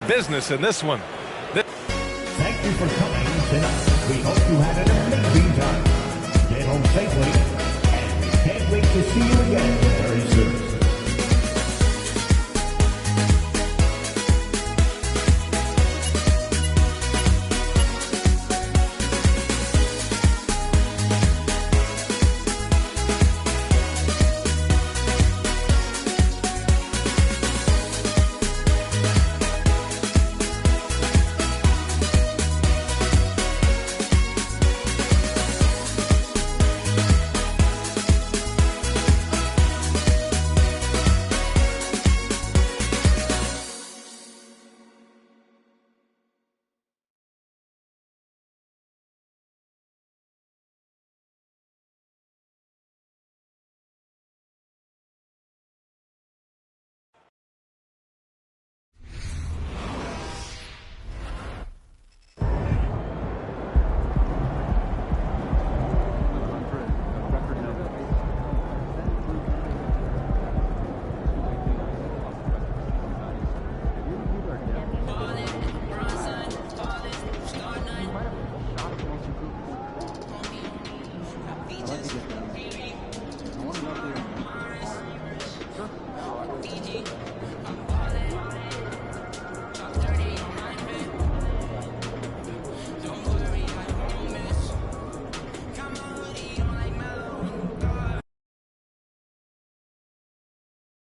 business in this one. Thank you for coming tonight. We hope you had an amazing time. Get home safely and can't wait to see you again very soon.